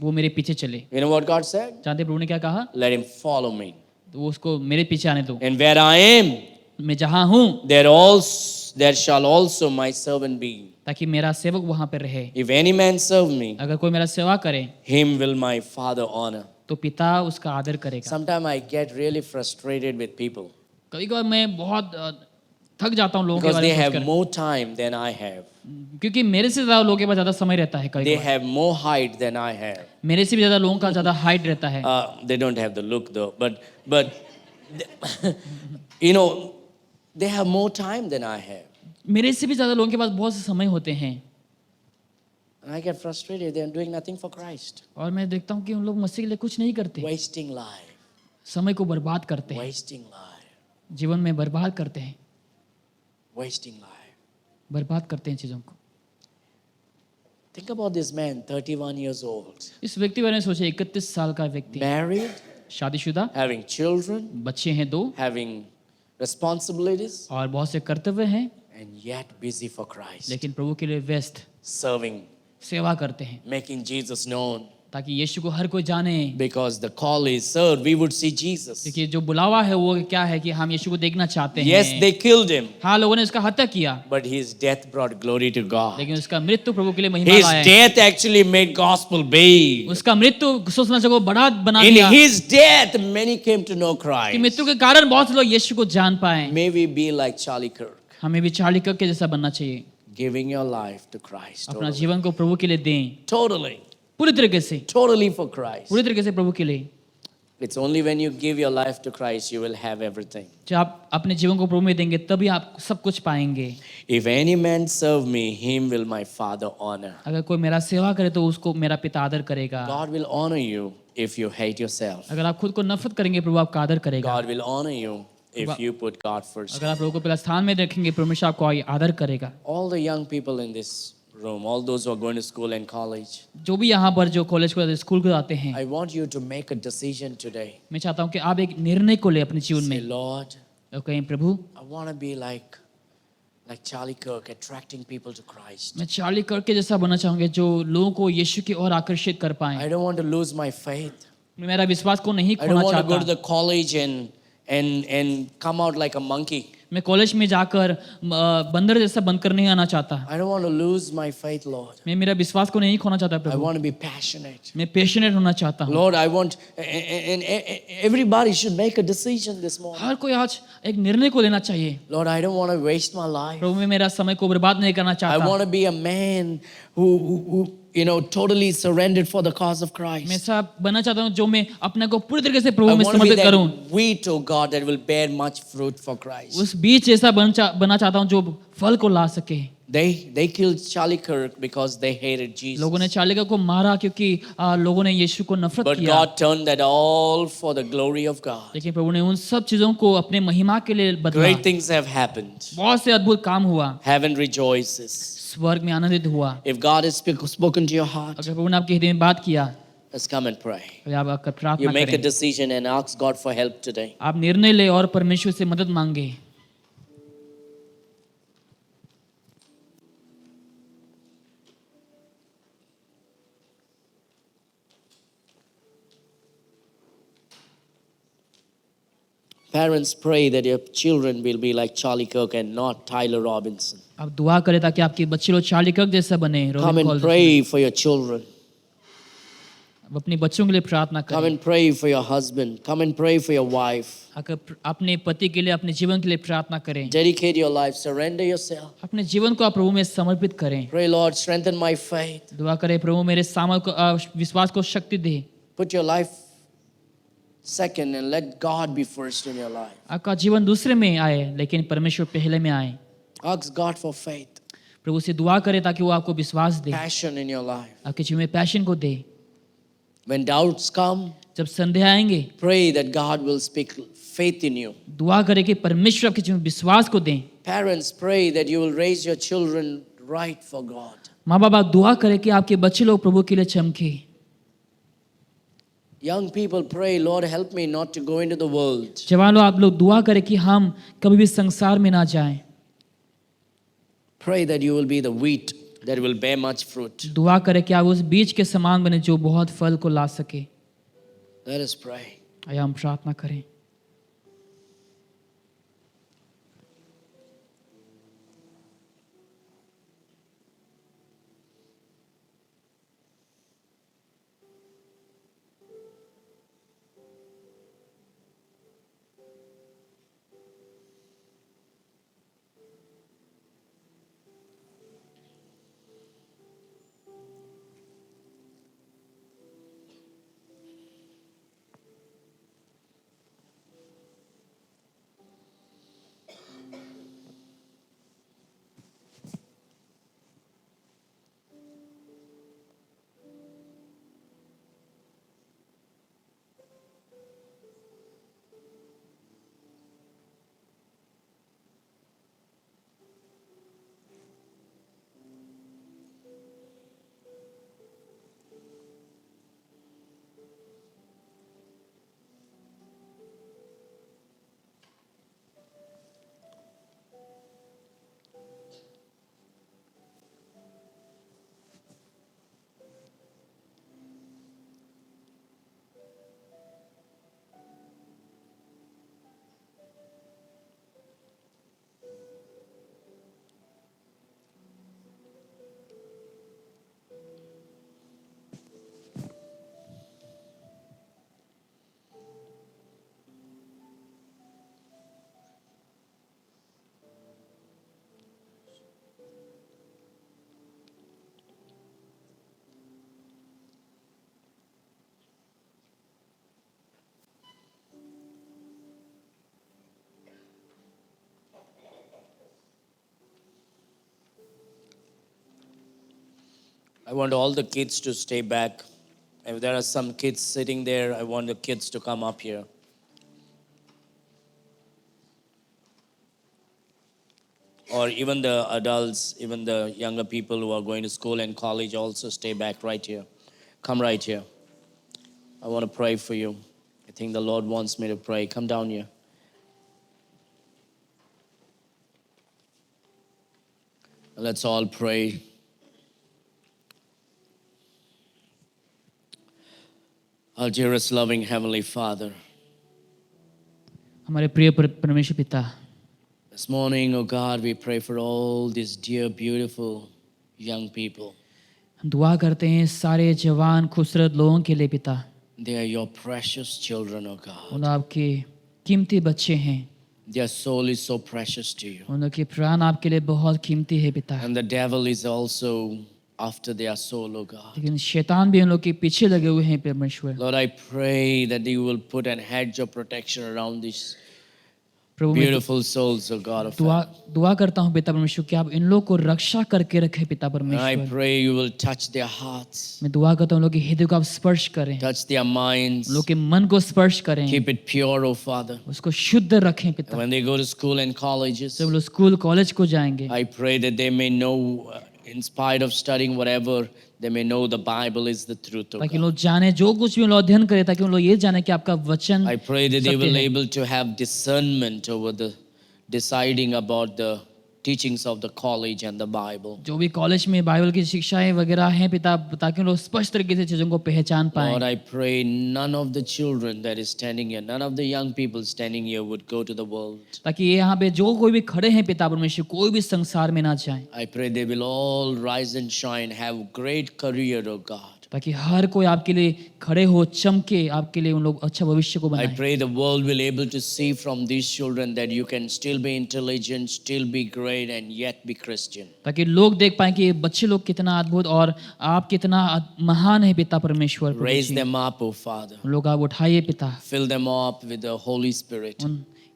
वो मेरे पीछे चले। You know what God said? जानते प्रभु ने क्या कहा? Let him follow me. तो वो उसको मेरे पीछे आने दो, And where I am, मैं जहाँ हूँ there shall also my servant be. ताकि मेरा सेवक वहाँ पे रहे। If any man serve me, अगर कोई मेरा सेवा करे him will my Father honor. तो पिता उसका आदर करेगा। Sometimes I get really frustrated with people कभी कभार मैं बहुत थक जाता हूँ लोगों के because बारे they में have सोचकर, more time than I have. क्योंकि मेरे से ज्यादा लोगों के पास ज्यादा समय रहता है। कभी They कभार have more height than I have. मेरे से भी ज्यादा लोगों का ज्यादा हाइट रहता है। They don't have the look though, but you know, they have more time than I have. मेरे से भी ज्यादा लोगों के पास बहुत से समय होते हैं And I get frustrated. They are doing nothing for Christ. और मैं देखता हूँ कि उन लोग मसीह के लिए कुछ नहीं करते, Wasting life. समय को बर्बाद करते हैं, Wasting life. जीवन में बर्बाद करते हैं, Wasting life. बर्बाद करते हैं चीजों को। Think about this man, 31 years old. इस व्यक्ति बारे में सोचे, 31 साल का व्यक्ति, Married, शादीशुदा, having children, बच्चे हैं 2 having responsibilities, और बहुत से कर्तव्य हैं, and yet busy for Christ. लेकिन प्रभु के लिए व्यस्त Serving, सेवा करते हैं making Jesus known. ताकि यीशु को हर कोई जाने। Because the call is, sir, we would see Jesus. क्योंकि जो बुलावा है वो क्या है कि हम यीशु को देखना चाहते हैं। Yes, they killed him, हाँ, लोगों ने उसका हत्या किया, but his death brought glory to God. लेकिन उसका मृत्यु प्रभु के लिए महिमा His लाया। death actually made gospel big. उसका मृत्यु सोचना चाहिए बड़ा बना In दिया his death, many came to know कि Christ. मृत्यु के कारण बहुत से लोग यीशु को जान पाए। May we be like Charlie Kirk, हमें भी चार्ली कर्क के जैसा बनना चाहिए, giving your life to Christ. अपना जीवन को प्रभु के लिए दें, Totally, पूरी तरीके से, totally for Christ. पूरी तरीके से प्रभु के लिए। It's only when you give your life to Christ you will have everything. जब आप अपने जीवन को प्रभु में देंगे तभी आप सब कुछ पाएंगे। If any man serve me, him will my Father honor. अगर कोई मेरा सेवा करे तो उसको मेरा पिता आदर करेगा। God will honor you if you hate yourself. अगर आप खुद को नफरत करेंगे प्रभु आपका आदर करेगा। God will honor you if you put God first. अगर आप प्रभु को पहला स्थान में रखेंगे परमेश्वर आपको आदर करेगा। All the young people in this room, all those who are going to school and college, जो भी यहाँ पर जो कॉलेज को स्कूल को आते हैं, I want you to make a decision today. मैं चाहता हूँ कि आप एक निर्णय को ले अपने जीवन Say, में Lord, और कहें प्रभु I want to be like Charlie Kirk, attracting people to Christ. मैं चार्ली कर्क के जैसा बनना चाहूंगा जो लोगों को यीशु की ओर आकर्षित कर पाए। I don't want to lose my faith. मैं मेरा विश्वास को नहीं I don't खोना want to go to चाहता। the college and come out like a monkey. मैं कॉलेज में जाकर बंदर जैसा बनकर नहीं आना चाहता। I don't want to lose my faith, Lord. मैं मेरा विश्वास को नहीं खोना चाहता I Prabhu. want to be passionate. मैं पैशनेट होना चाहता हूँ। Lord, I want, and everybody should make a decision this morning. हर कोई आज एक निर्णय को लेना चाहिए। Lord, I don't want to waste my life. प्रभु मैं मेरा समय को बर्बाद नहीं करना I चाहता। want to be a man who totally surrendered for the cause of मैं Christ. ऐसा बनना चाहता हूँ जो मैं अपने को पूरी तरीके से I प्रभु में want to be समर्पित करूँ। that wheat, oh God, that will bear much fruit for Christ. उस बीज ऐसा बनना चाहता हूँ जो फल को ला सके। They killed Charlie Kirk because they hated Jesus. लोगों ने चार्ली कर्क को मारा क्योंकि लोगों ने यीशु को नफरत But किया। God turned that all for the glory of God. लेकिन प्रभु ने उन सब चीजों को अपने महिमा के लिए बदला। Great things have happened. बहुत से अद्भुत काम हुआ। Heaven rejoices. स्वर्ग में आनंदित हुआ। If God has spoken to your heart, अगर प्रभु ने आपके हृदय में बात किया let's come and pray. तो आप आकर You प्रार्थना make a करें। decision and ask God for help today. आप निर्णय ले और परमेश्वर से मदद मांगे। Parents, pray that your children will be like Charlie Kirk and not Tyler Robinson. आप दुआ करें ताकि आपके बच्चे लोग चार्ली कर्क जैसा बने, Come रॉबिन and कॉल जैसा। pray for your children. आप अपने बच्चों के लिए प्रार्थना Come करें। and pray for your husband. Come and pray for your wife. अपने पति के लिए, अपने जीवन के लिए प्रार्थना करें। Dedicate your life. Surrender yourself. अपने जीवन को आप प्रभु में समर्पित करें। Pray, Lord, strengthen my faith. दुआ करें, प्रभु मेरे सामर्थ को विश्वास को शक्ति दे। Put your life second and let God be first in your life. आपका जीवन दूसरे में आए लेकिन परमेश्वर पहले में आए। Ask God for faith, प्रभु से दुआ करें ताकि वो आपको विश्वास दे, passion in your life. आपके जीवन में पैशन को दे। When doubts come, जब संदेह आएंगे, pray that God will speak faith in you. दुआ करें कि परमेश्वर आपके जीवन में विश्वास को दें। Parents, pray that you will raise your children right for God. माँ बाप दुआ करें कि आपके बच्चे लोग प्रभु के लिए चमके। Young people, pray, Lord, help me not to go into the world. जवान लोग, आप लोग दुआ करें कि हम कभी भी संसार में ना जाएं। Pray that you will be the wheat that will bear much fruit. दुआ करें कि आप उस बीज के समान बने जो बहुत फल को ला सके। Let us pray. आइए हम प्रार्थना करें। I want all the kids to stay back. If there are some kids sitting there, I want the kids to come up here. Or even the adults, even the younger people who are going to school and college also stay back right here. Come right here. I want to pray for you. I think the Lord wants me to pray. Come down here. Let's all pray. Our dearest loving Heavenly Father, हमारे प्रिय परमेश्वर पिता, this morning, oh God, we pray for all these dear, beautiful young people. हम दुआ करते हैं सारे जवान खूबसूरत लोगों के लिए पिता। They are your precious children, oh God. उन आपके कीमती बच्चे हैं। Their soul is so precious to you. उनके प्राण आपके लिए बहुत कीमती है पिता। And the devil is also after their soul, oh God. लेकिन शैतान भी उन लोग के पीछे लगे हुए हैं परमेश्वर। Lord, I pray that you will put an hedge of protection around these प्रभु मैं beautiful souls, oh God of heaven. दुआ करता हूँ पिता परमेश्वर कि आप इन लोग को रक्षा करके रखे पिता And I परमेश्वर। pray you will touch their hearts, मैं दुआ करता हूँ उन लोग के हृदय को आप स्पर्श करें, touch their minds, उन लोग के मन को स्पर्श करें, keep it pure, oh Father. उसको शुद्ध रखें पिता। When they go to school and colleges, जब लोग स्कूल कॉलेज को जाएंगे, I pray that they may know, in spite of studying whatever, they may know the Bible is the truth, oh ताकि God. लोग जाने जो कुछ भी उन लोग अध्ययन करें, ताकि उन लोग ये जाने कि आपका वचन I pray that they सत्य will है। able to have discernment over the deciding about the teachings of the college and the Bible. जो भी कॉलेज में बाइबल की शिक्षाएं वगैरह हैं पिता, ताकि लोग स्पष्ट तरीके से चीजों को पहचान पाएं। Lord, I pray none of the children that is standing here, none of the young people standing here would go to the world. ताकि ये यहाँ पे जो कोई भी खड़े हैं पिता परमेश्वर, कोई भी संसार में ना जाए, I pray they will all rise and shine, have great career, oh God. ताकि हर कोई आपके लिए खड़े हो, चमके, आपके लिए उन लोग अच्छा भविष्य को I बनाए। pray the world will able to see from these children that you can still be intelligent, still be great, and yet be Christian. ताकि लोग देख पाए कि ये बच्चे लोग कितना अद्भुत और आप कितना महान है पिता परमेश्वर। प्रभु Raise जी, them up, oh Father. उन लोग आप उठाइए पिता, Fill them up with the Holy Spirit.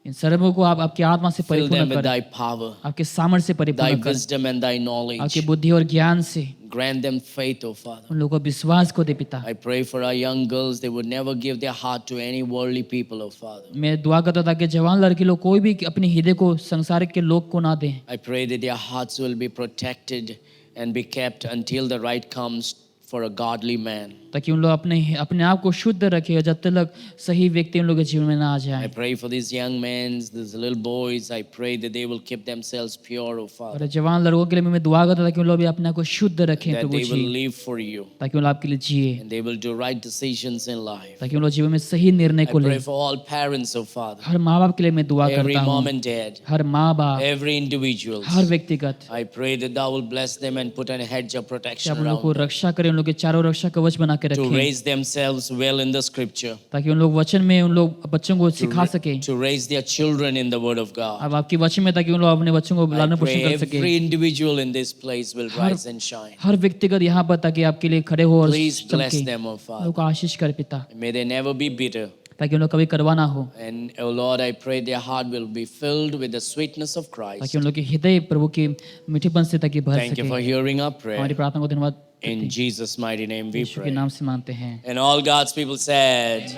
इन सर्वों को आप आपकी आत्मा से Fill them परिपूर्ण with करें, thy power, आपके सामर्थ्य से thy परिपूर्ण करें, wisdom, and thy आपकी knowledge. बुद्धि और ज्ञान से Grant them faith, oh Father. उन लोगों को विश्वास को दे पिता। I pray for our young girls, they would never give their heart to any worldly people, oh Father. मैं दुआ करता था कि जवान लड़की लोग कोई भी अपने हृदय को संसारिक के लोग को ना दें। I pray that their hearts will be protected and be kept until the right comes for a godly man. ताकि उन लोग अपने अपने आप को शुद्ध रखें जब तक सही व्यक्ति उन लोगों के जीवन में ना आ I जाए। pray for these young men, these little boys. I pray that they will keep themselves pure, oh Father. और जवान लड़कों के लिए मैं दुआ करता था कि उन लोग भी अपने आप को शुद्ध रखें That Prabhu they will ji, live for you ताकि उन लोग आपके लिए जिए, and they will do right decisions in life. ताकि उन लोग जीवन में सही निर्णय I को pray लें। for all parents, oh Father. हर माँ बाप के लिए मैं दुआ Every करता mom हूँ, and dad, हर माँ बाप, every individual. हर व्यक्तिगत, I pray that thou will bless them and put a hedge of कि protection आप उन लोग around को them रक्षा करें, उन लोग के चारों रक्षा कवच बना के to रखें, raise themselves well in the scripture, ताकि उन लोग वचन में उन लोग बच्चों को सिखा सके, to raise their children in the word of God. अब आपके वचन में, ताकि उन लोग अपने बच्चों को I लालन pray पोषण कर सके। every individual in this place will rise and shine. हर व्यक्तिगत यहाँ पर ताकि आपके लिए खड़े हो और Please bless चमके। them, oh उन Father. लोग को आशीष कर पिता, May they never be bitter. ताकि उन लोग कभी करवा ना हो, And oh Lord, I pray their heart will be filled with the sweetness of Christ. ताकि उन लोग के हृदय प्रभु के मीठेपन से ताकि भर Thank you सके। for hearing our हमारी prayer. प्रार्थना को धन्यवाद In Jesus' mighty name we यीशु के pray. नाम से मांगते हैं। And all God's people said,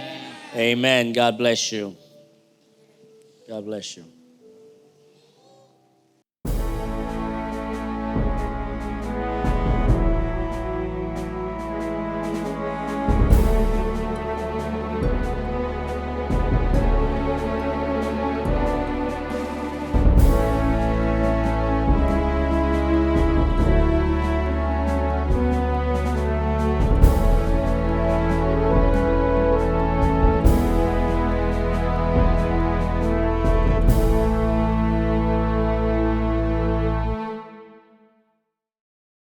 Amen. God bless you. God bless you.